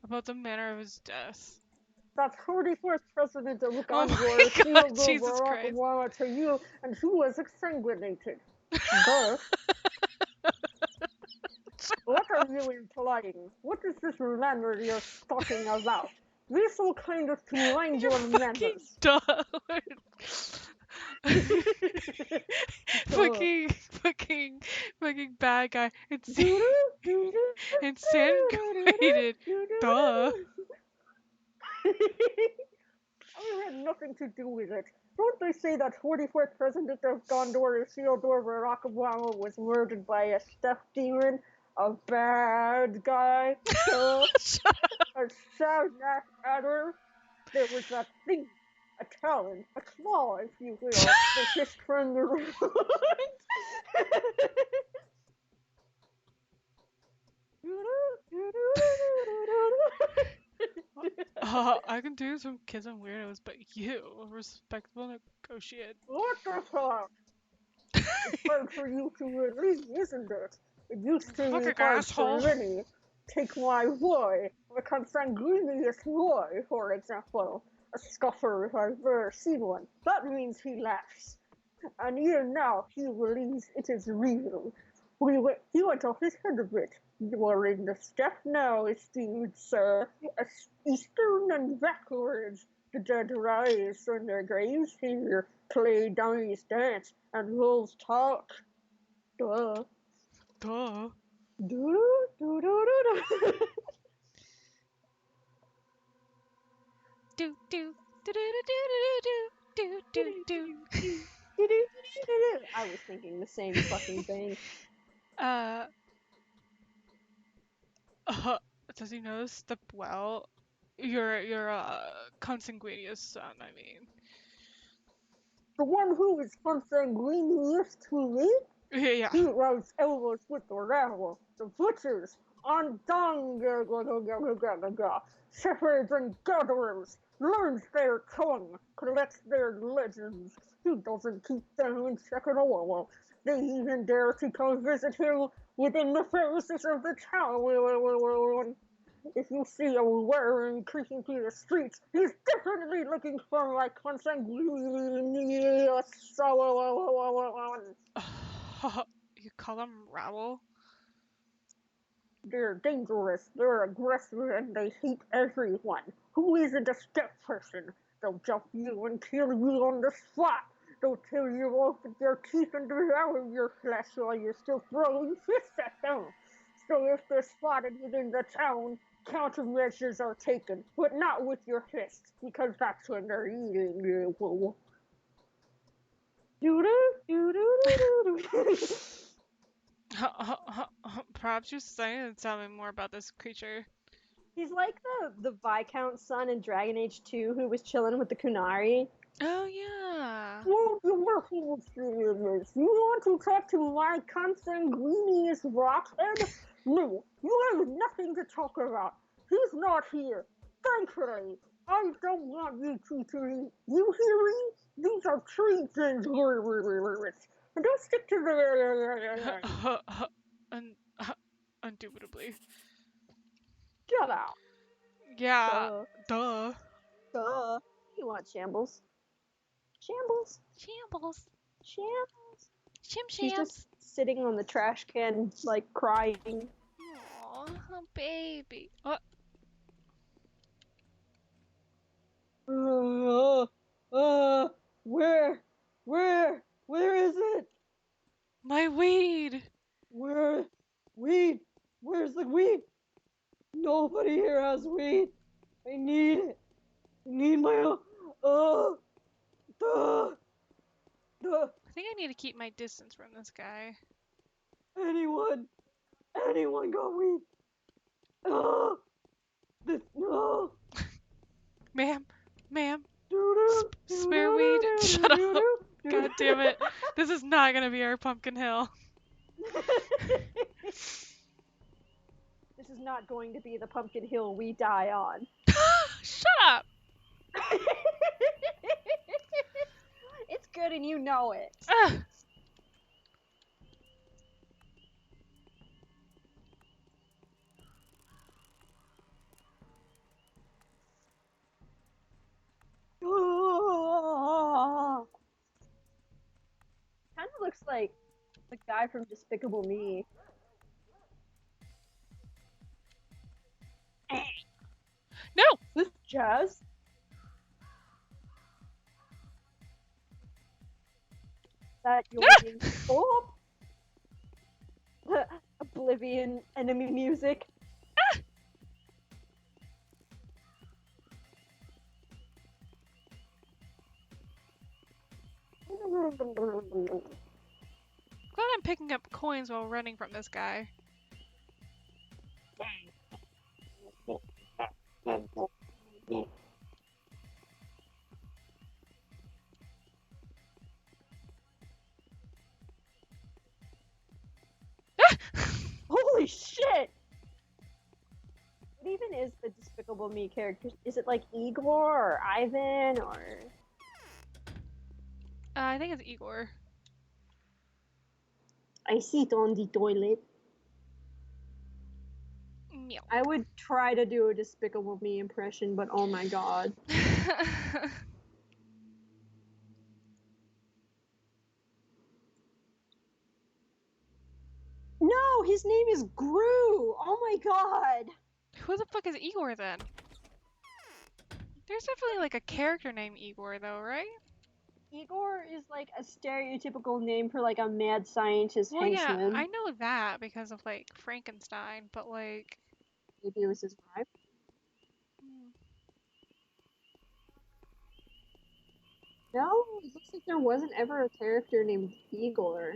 about the manner of his death. That 31st president of Oh my Uganda god, sealed Jesus Barack Christ. Obama to you, and he was exsanguinated. Duh. What are you implying? What is this manner you're talking about? Be so kind as to mind You're your fucking manners. dumb. Duh. fucking bad guy. Insanguinated. Duh. I had nothing to do with it. Don't they say that 44th president of Gondor, Isildur Barack Obama, was murdered by a stuffed demon? A bad guy? So, a Savnak adder? There was that thing, a talon, a claw, if you will, that hissed from the root. I can do some kids and weirdos, but you, a respectable negotiate. What the fuck? It's hard for you to believe, isn't it? It used to be Fucking hard asshole. for many. Take my boy, the consanguineous boy, for example. A scoffer if I've ever seen one. That means he laughs. And even now, he believes it is real. He went off his head a bit. You are in the step now, esteemed sir. Eastern and backwards. The dead rise from their graves here, play dummies dance, and wolves talk. Duh. Duh. Do do do do do. Do do do do do do do do do. I was thinking the same fucking thing. Uh, does he notice the well? Your consanguineous son, I mean. The one who is consanguineous to me? Yeah. He rubs elbows with the rabble, the butchers, shepherds and gatherers, learns their tongue, collects their legends. He doesn't keep them in check at all. They even dare to come visit him within the premises of the town. If you see a wearing creeping through the streets, he's definitely looking for my consanguineous son. You call him Raoul? They're dangerous, they're aggressive, and they hate everyone. Who isn't a step person? They'll jump you and kill you on the spot. They'll tear you off with their teeth and devour your flesh while you're still throwing fists at them. So if they're spotted within the town, countermeasures are taken, but not with your fists, because that's when they're eating you. Perhaps you're saying to tell me more about this creature. He's like the Viscount's son in Dragon Age 2 who was chilling with the Kunari. Oh yeah. Won't you working with you want to talk to my consanguineous rockhead? No, you have nothing to talk about. He's not here. Thankfully, I don't want you two to eat. You hear me? These are tree things. And don't stick to the... Indubitably. Shut up. Yeah. Duh. Duh. You want shambles? Shambles. Shambles. Shambles. Shim She's just sitting on the trash can, like, crying. Aw, baby. Where is it? My weed. Weed? Where's the weed? Nobody here has weed. I need it. I need my I think I need to keep my distance from this guy. anyone got weed? No. Ma'am. Spare weed. Shut up. God damn it. This is not gonna be our Pumpkin Hill. This is not going to be the Pumpkin Hill we die on. Shut up. It's good and you know it. Ugh. Kind of looks like the guy from Despicable Me. No. This Jazz? That you're being oh! Oblivion enemy music. Glad I'm picking up coins while running from this guy. Holy shit! What even is the Despicable Me character? Is it like Igor or Ivan or? I think it's Igor. I sit on the toilet. Meow. I would try to do a Despicable Me impression, but oh my god. No, his name is Gru! Oh my god! Who the fuck is Igor then? There's definitely like a character named Igor though, right? Igor is like a stereotypical name for like a mad scientist Well, yeah, henchman. I know that because of like Frankenstein, but like. Maybe it was his wife. No, it looks like there wasn't ever a character named Igor.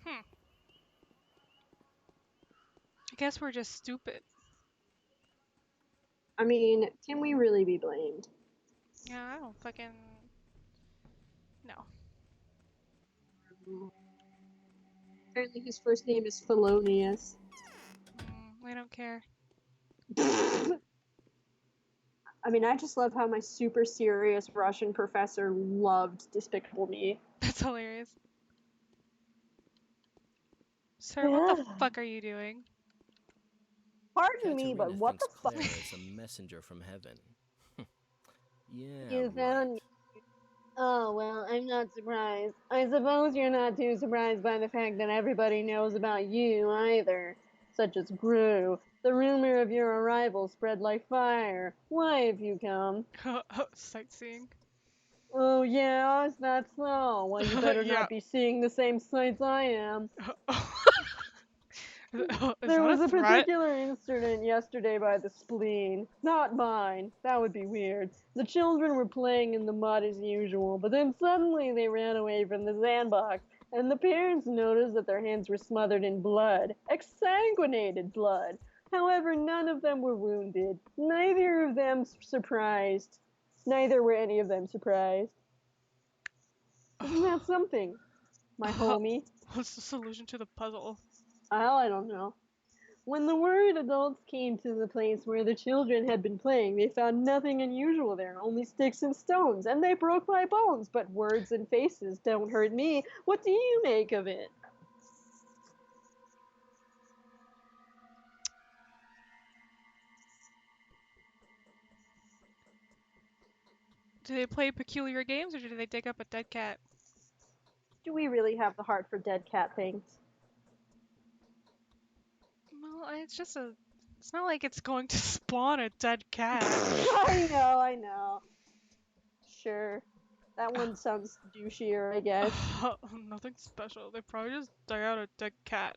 I guess we're just stupid. I mean, can we really be blamed? Yeah, I don't fucking. No. Apparently his first name is Felonius. I don't care. I mean, I just love how my super serious Russian professor loved Despicable Me. That's hilarious. Sir, what the fuck are you doing? Pardon me, but what the fuck? Clara is a messenger from heaven. Yeah, You right. found me. Oh, well, I'm not surprised. I suppose you're not too surprised by the fact that everybody knows about you either. Such as Gru. The rumor of your arrival spread like fire. Why have you come? Sightseeing. Oh yeah, is that so? Well, you better Yeah. not be seeing the same sights I am. Is There that was a a threat? particular incident yesterday by the spleen. Not mine. That would be weird. The children were playing in the mud as usual, but then suddenly they ran away from the sandbox, and the parents noticed that their hands were smothered in blood. Exsanguinated blood. However, none of them were wounded. Neither of them surprised. Neither were any of them surprised. Isn't that something, my homie? What's the solution to the puzzle? Well, I don't know. When the worried adults came to the place where the children had been playing, they found nothing unusual there, only sticks and stones, and they broke my bones. But words and faces don't hurt me. What do you make of it? Do they play peculiar games or do they dig up a dead cat? Do we really have the heart for dead cat things? Well, it's just a. It's not like it's going to spawn a dead cat. I know. Sure. That one sounds douchier, I guess. Nothing special. They probably just dug out a dead cat.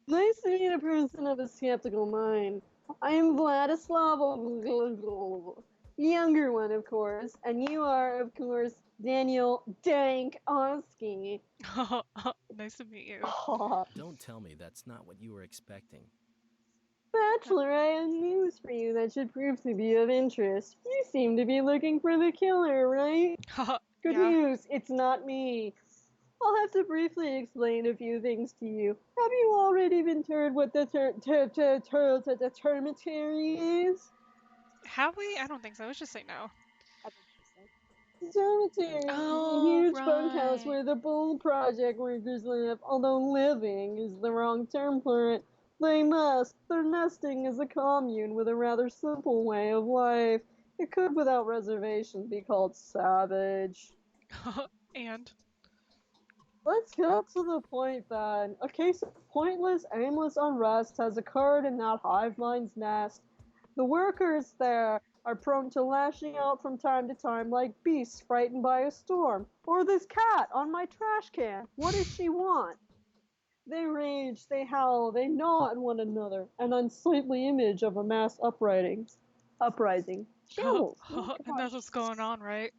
Nice to meet a person of a skeptical mind. I am Vladislav, younger one, of course, and you are, of course, Daniel Dank Oski. Nice to meet you. Don't tell me that's not what you were expecting. Bachelor, I have news for you that should prove to be of interest. You seem to be looking for the killer, right? Good news, it's not me. I'll have to briefly explain a few things to you. Have you already been told what the termitary is? Have we? I don't think so. Let's just say no. Dormitory is a huge bunkhouse where the Bull Project workers live, although living is the wrong term for it. They nest. Their nesting is a commune with a rather simple way of life. It could, without reservation, be called savage. And? Let's get to the point then. A case of pointless, aimless unrest has occurred in that hive mind's nest. The workers there are prone to lashing out from time to time like beasts frightened by a storm. Or this cat on my trash can. What does she want? They rage, they howl, they gnaw at one another. An unsightly image of a mass uprising. Shambles. And that's what's going on, right?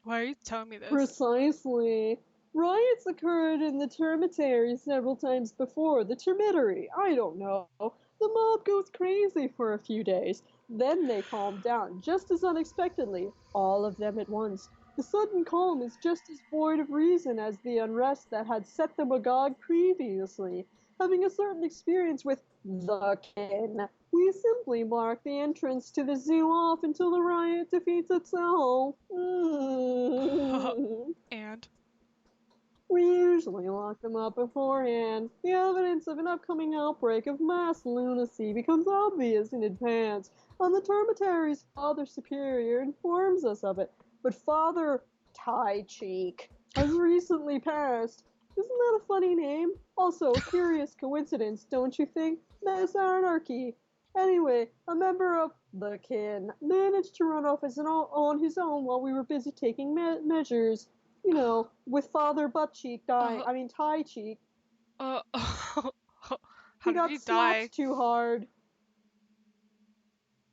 Why are you telling me this? Precisely. Riots occurred in the termitary several times before. The termitary, I don't know. The mob goes crazy for a few days. Then they calm down, just as unexpectedly, all of them at once. The sudden calm is just as void of reason as the unrest that had set them agog previously. Having a certain experience with the kin, we simply mark the entrance to the zoo off until the riot defeats itself. And? We usually lock them up beforehand. The evidence of an upcoming outbreak of mass lunacy becomes obvious in advance, and the termitary's Father Superior informs us of it. But Father Tai Cheek has recently passed. Isn't that a funny name? Also, a curious coincidence, don't you think? Mass anarchy. Anyway, a member of the kin managed to run off on his own while we were busy taking measures. You know, with Father Butt Cheek dying. I mean, Tai Cheek. How He did got he die? slapped too hard.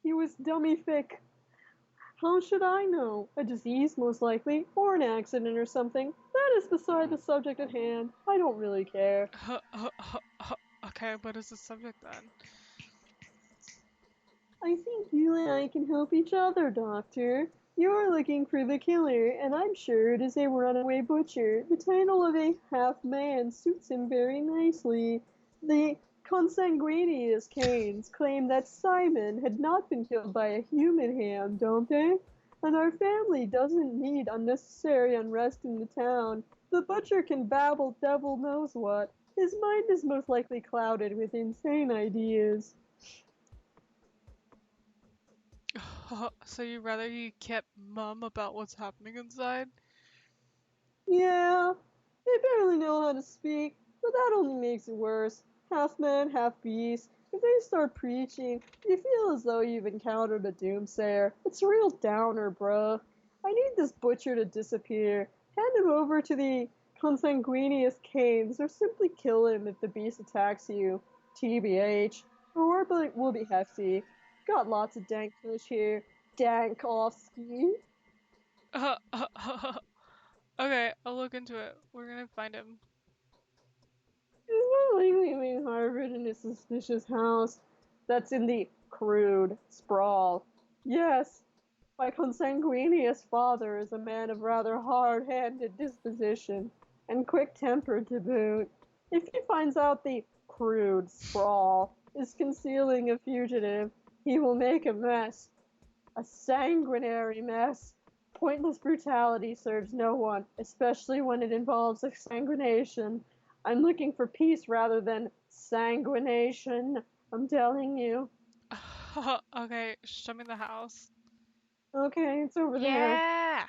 He was dummy thick. How should I know? A disease, most likely, or an accident or something. That is beside the subject at hand. I don't really care. Okay, what is the subject then? I think you and I can help each other, Doctor. You're looking for the killer, and I'm sure it is a runaway butcher. The title of a half-man suits him very nicely. The consanguineous Canes claim that Simon had not been killed by a human hand, don't they? And our family doesn't need unnecessary unrest in the town. The butcher can babble devil knows what. His mind is most likely clouded with insane ideas. So you'd rather you kept mum about what's happening inside? Yeah, they barely know how to speak, but that only makes it worse. Half man, half beast. If they start preaching, you feel as though you've encountered a doomsayer. It's a real downer, bruh. I need this butcher to disappear. Hand him over to the consanguineous Canes, or simply kill him if the beast attacks you. TBH. Reward will be hefty. Got lots of dank fish here. Dankovsky. Okay, I'll look into it. We're gonna find him. He's more likely leaving Harvard in a suspicious house that's in the crude sprawl. Yes, my consanguineous father is a man of rather hard-handed disposition and quick-tempered to boot. If he finds out the crude sprawl is concealing a fugitive, he will make a mess. A sanguinary mess. Pointless brutality serves no one, especially when it involves exsanguination. I'm looking for peace rather than sanguination. I'm telling you. Okay, show me the house. Okay, it's over there. Yeah!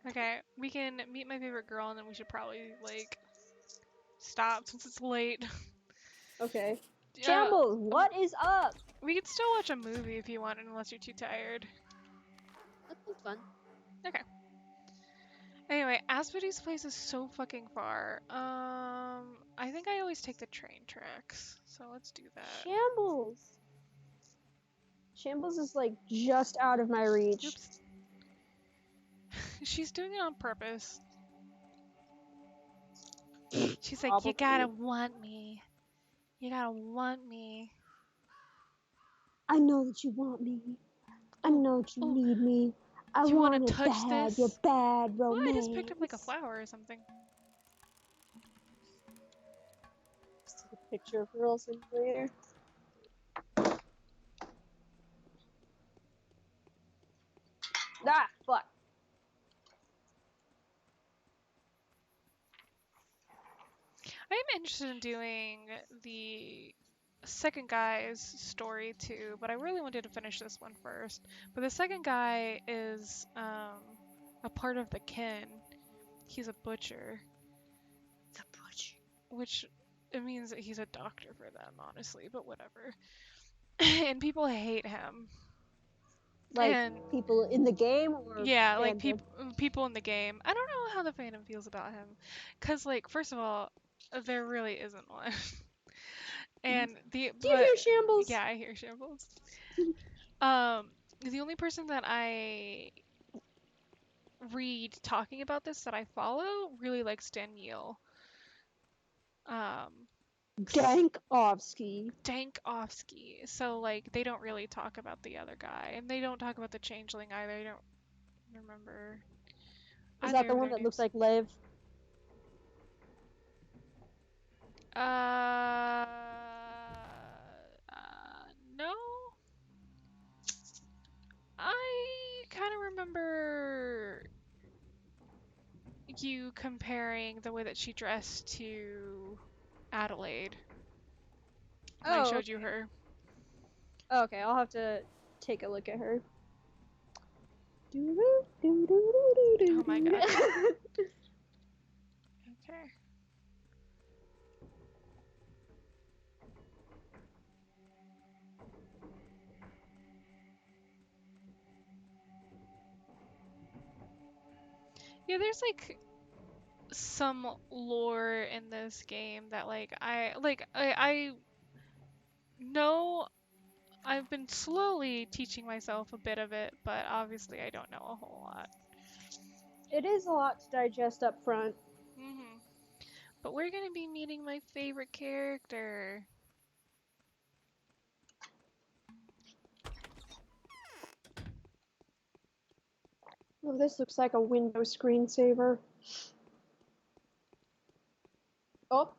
Okay, we can meet my favorite girl and then we should probably, like, stop since it's late. Okay. Uh, Shambles, what is up? We can still watch a movie if you want, unless you're too tired. That sounds fun. Okay. Anyway, Asmodee's place is so fucking far. I think I always take the train tracks, so let's do that. Shambles. Shambles is like just out of my reach. Oops. She's doing it on purpose. She's like, you gotta want me. You gotta want me. I know that you want me. I know that you need me. I Do you want wanna it touch bad, this? your bad Oh, romance. I just picked up like a flower or something. Just take a picture of girls in later. Ah, fuck. I am interested in doing the second guy's story too, but I really wanted to finish this one first. But the second guy is a part of the kin. He's a butcher. The butcher. Which it means that he's a doctor for them, honestly, but whatever. And people hate him. Like And people in the game or yeah, like fandom? people in the game. I don't know how the fandom feels about him, cause like first of all, there really isn't one. And Do you hear Shambles? yeah, I hear Shambles. The only person that I read talking about this that I follow really likes Danielle. Dankovsky. Dankovsky. So like they don't really talk about the other guy, and they don't talk about the changeling either. I don't remember Is either that the of one their that looks names. like Lev? Uh, no. I kind of remember you comparing the way that she dressed to Adelaide when I Oh, showed you okay. her. Okay, I'll have to take a look at her. Oh my god. Okay. Yeah, there's like some lore in this game that I know I've been slowly teaching myself a bit of it, but obviously I don't know a whole lot. It is a lot to digest up front. But we're gonna be meeting my favorite character. Oh, this looks like a Windows screensaver. Oh.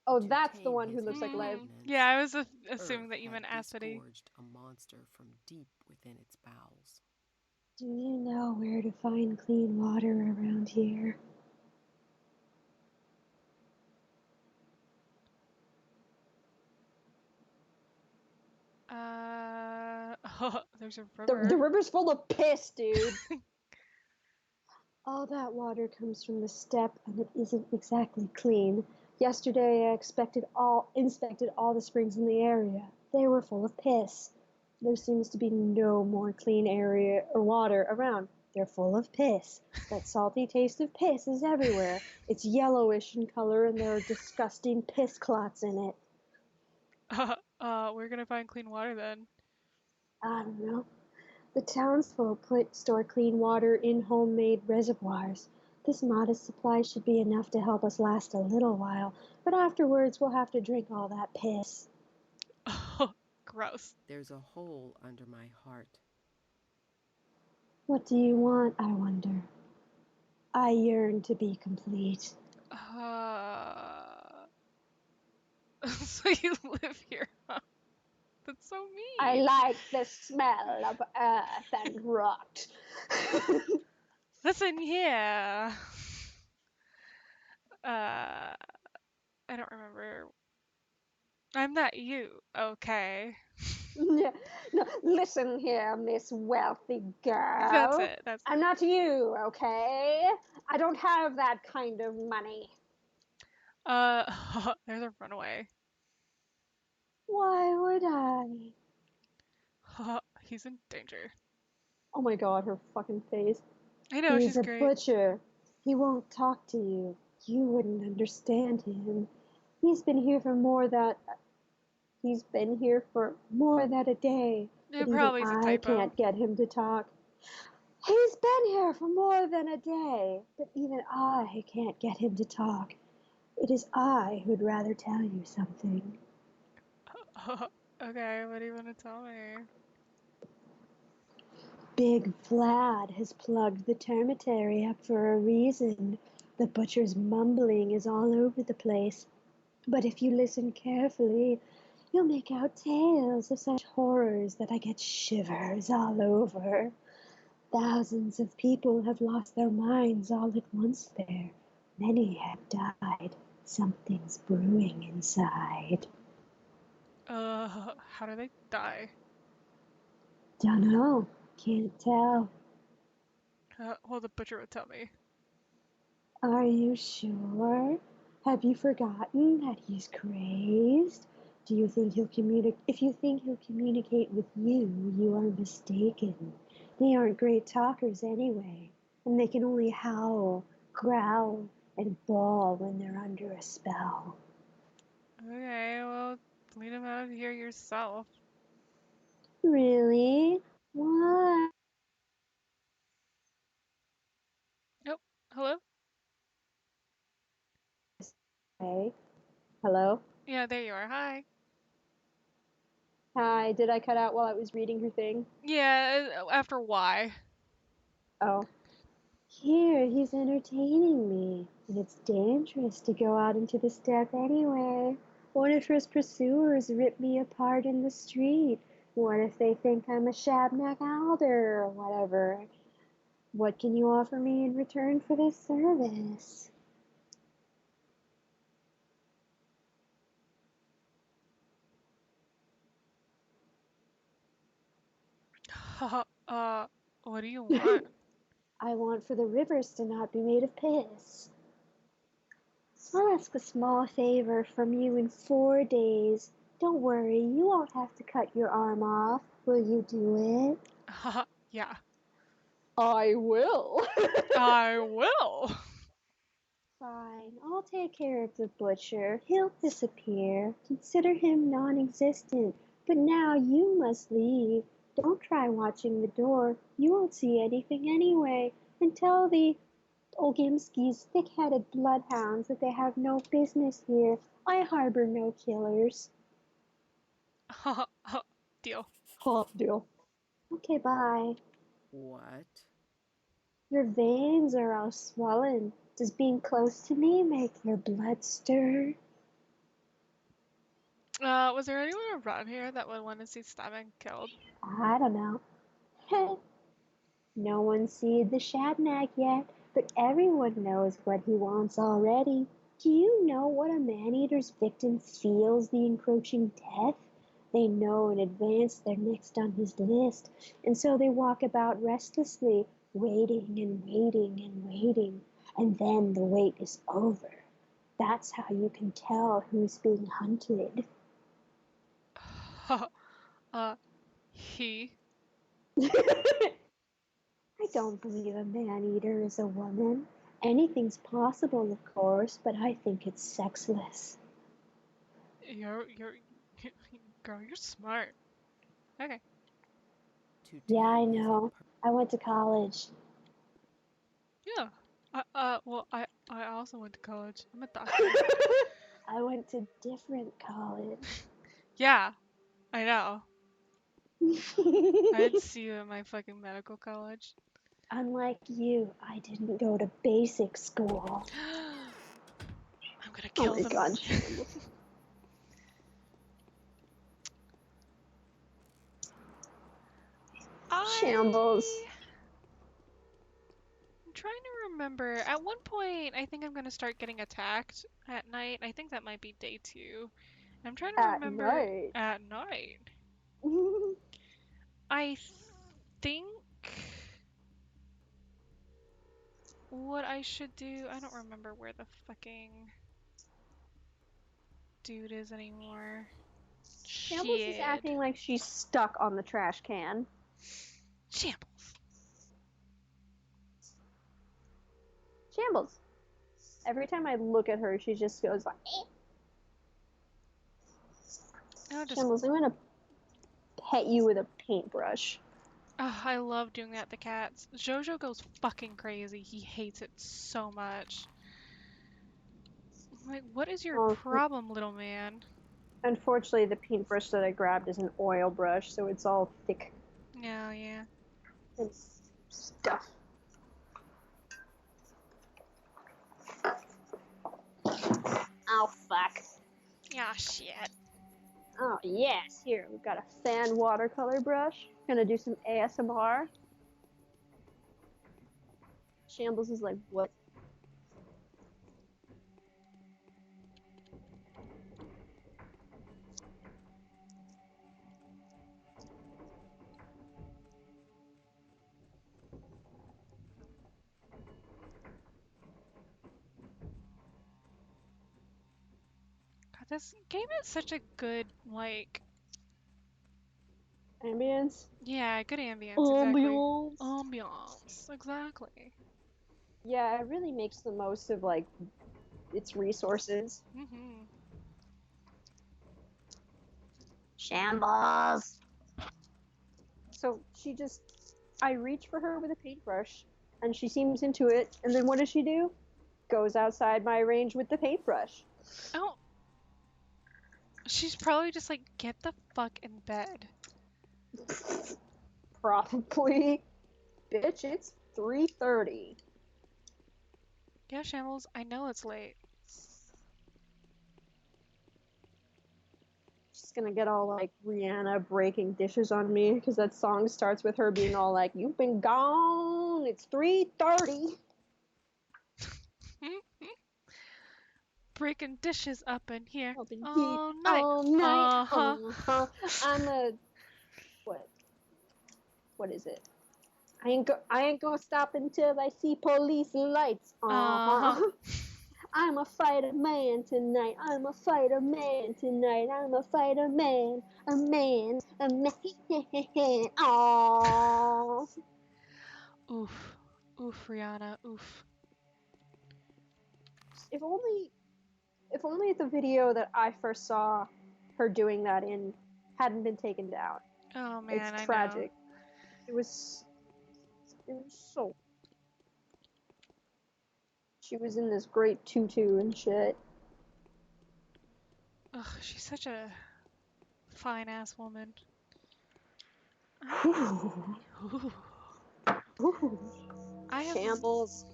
Oh, To that's the tame one who his looks like Lev. enchantments, Yeah, I was assuming Earth that you had meant Aspity. disgorged a monster from deep within its bowels. Do you know where to find clean water around here? There's a The river. river's full of piss, dude. All that water comes from the steppe, and it isn't exactly clean. Yesterday, I inspected all the springs in the area. They were full of piss. There seems to be no more clean area or water around. They're full of piss. That salty taste of piss is everywhere. It's yellowish in color, and there are disgusting piss clots in it. We're gonna find clean water then. I don't know. The townsfolk store clean water in homemade reservoirs. This modest supply should be enough to help us last a little while, but afterwards we'll have to drink all that piss. Gross. There's a hole under my heart. What do you want, I wonder? I yearn to be complete. So you live here, huh? That's so I mean. like the smell of earth and rot. Listen here. I don't remember. I'm not you, okay? No, listen here, Miss Wealthy That's Girl. it. That's I'm it. not you, okay? I don't have that kind of money. There's a runaway. Why would I? He's in danger. Oh my god, her fucking face. I know, He's she's a great. butcher. He won't talk to you. You wouldn't understand him. He's been here for more than a day, It but even probably is a I typo. can't get him to talk. He's been here for more than a day, but even I can't get him to talk. It is I who'd rather tell you something. Okay, what do you want to tell me? Big Vlad has plugged the termitary up for a reason. The butcher's mumbling is all over the place. But if you listen carefully, you'll make out tales of such horrors that I get shivers all over. Thousands of people have lost their minds all at once there. Many have died. Something's brewing inside. How do they die? Dunno. Can't tell. Well, the butcher would tell me. Are you sure? Have you forgotten that he's crazed? Do you think he'll communicate? If you think he'll communicate with you, you are mistaken. They aren't great talkers anyway, and they can only howl, growl, and bawl when they're under a spell. Okay, well, lead him out of here yourself. Really? Why? Hello? Hey. Hello? Yeah, there you are. Hi. Hi, did I cut out while I was reading her thing? Yeah, after why? Oh. Here, he's entertaining me, and it's dangerous to go out into the steppe anyway. What if his pursuers rip me apart in the street? What if they think I'm a Shabnak Alder or whatever? What can you offer me in return for this service? uh, what do you want? I want for the rivers to not be made of piss. I'll ask a small favor from you in 4 days. Don't worry, you won't have to cut your arm off. Will you do it? Yeah. I will. I will. Fine, I'll take care of the butcher. He'll disappear. Consider him non-existent. But now you must leave. Don't try watching the door. You won't see anything anyway. And tell the Olgimski's thick-headed bloodhounds that they have no business here. I harbor no killers. Deal. Deal. Okay, bye. What? Your veins are all swollen. Does being close to me make your blood stir? Was there anyone around here that would want to see Stomach killed? I don't know. No one's seen the Shadnag yet, but everyone knows what he wants already. Do you know what a man-eater's victim feels the encroaching death? They know in advance they're next on his list, and so they walk about restlessly, waiting and waiting and waiting, and then the wait is over. That's how you can tell who's being hunted. He. I don't believe a man-eater is a woman. Anything's possible, of course, but I think it's sexless. You're, girl, you're smart. Okay. Yeah, I know. I went to college. Yeah. Well, I also went to college. I'm a doctor. I went to different college. Yeah, I know. I didn't see you at my fucking medical college. Unlike you, I didn't go to basic school. I'm gonna kill them. God. Shambles. I'm trying to remember. At one point, I think I'm gonna start getting attacked at night. I think that might be day 2. I'm trying to remember Night. at night. I think what I should do. I don't remember where the fucking dude is anymore. Shambles is Shit. acting like she's stuck on the trash can. Shambles. Shambles. Every time I look at her, she just goes like, Shambles, I'm gonna pet you with a paintbrush. Oh, I love doing that to cats. Jojo goes fucking crazy. He hates it so much. I'm like, what is your problem, little man? Unfortunately, the paintbrush that I grabbed is an oil brush, so it's all thick. Yeah. And stuff. Oh, fuck. Ah, shit. Oh, yes. Here, we've got a fan watercolor brush. Gonna do some ASMR. Shambles is like, what? God, this game is such a good, like... Ambience? Yeah, good ambience, Ambience. exactly. Ambiance, exactly. Yeah, it really makes the most of, like, its resources. Mm-hmm. Shambles. So she just... I reach for her with a paintbrush, and she seems into it. And then what does she do? Goes outside my range with the paintbrush. Oh, she's probably just like, get the fuck in bed. Probably. Bitch, it's 3:30. Yeah, Shambles, I know it's late. She's gonna get all like Rihanna breaking dishes on me because that song starts with her being all like, "You've been gone. It's 3:30." Breaking dishes up in here I'll be all night. all night. Uh-huh. I'm a what? What is it? I ain't gonna stop until I see police lights. Uh-huh. I'm a fighter man tonight. I'm a fighter man tonight. I'm a fighter man. A man. A man. Aww. Oof. Oof, Rihanna. Oof. If only the video that I first saw her doing that in hadn't been taken down. Oh man, It's I know. tragic. It was so. She was in this great tutu and shit. Ugh, she's such a fine ass woman. Ooh. I have Shambles.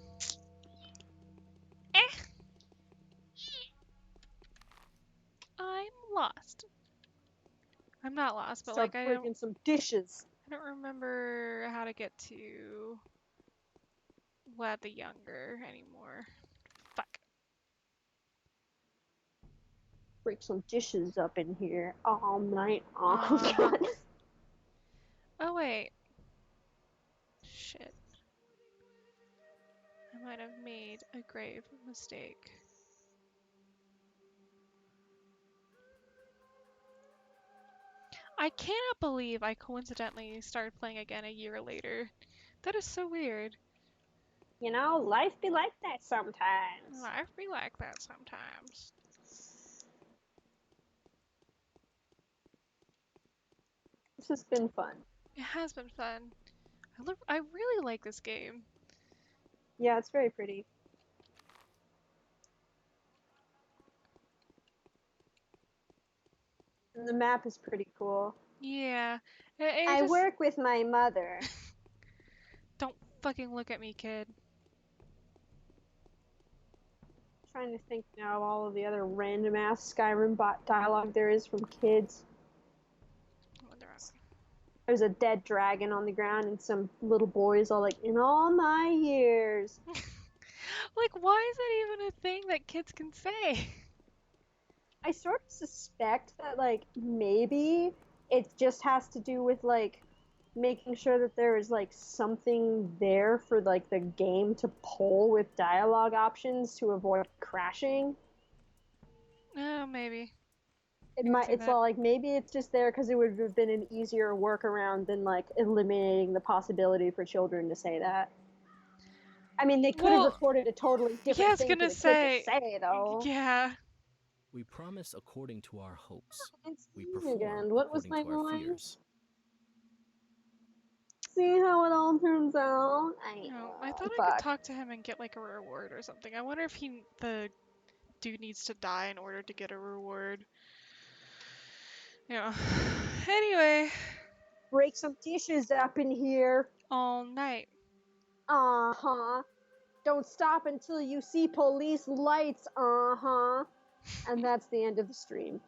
I'm lost. I'm not lost, but Start like breaking some dishes. I don't remember how to get to Vlad the Younger anymore. Fuck. Break some dishes up in here all night. Uh-huh. Oh wait. Shit. I might have made a grave mistake. I cannot believe I coincidentally started playing again a year later. That is so weird. You know, life be like that sometimes. Life be like that sometimes. This has been fun. It has been fun. I really like this game. Yeah, it's very pretty. And the map is pretty cool. Yeah. I work with my mother. Don't fucking look at me, kid. Trying to think now of all of the other random ass Skyrim bot dialogue there is from kids. There's a dead dragon on the ground and some little boys all like, in all my years. Like, why is that even a thing that kids can say? I sort of suspect that, like, maybe it just has to do with, like, making sure that there is, like, something there for, like, the game to pull with dialogue options to avoid crashing. Oh, maybe. It's all like, maybe it's just there because it would have been an easier workaround than, like, eliminating the possibility for children to say that. I mean, they could have recorded a totally different thing for the kid to say, though. Yeah. We promise according to our hopes. We Again, perform what was according my to our line? fears. See how it all turns out. I thought I could talk to him and get like a reward or something. I wonder if the dude needs to die in order to get a reward. Yeah. Anyway. Break some dishes up in here. All night. Uh-huh. Don't stop until you see police lights. Uh-huh. And that's the end of the stream.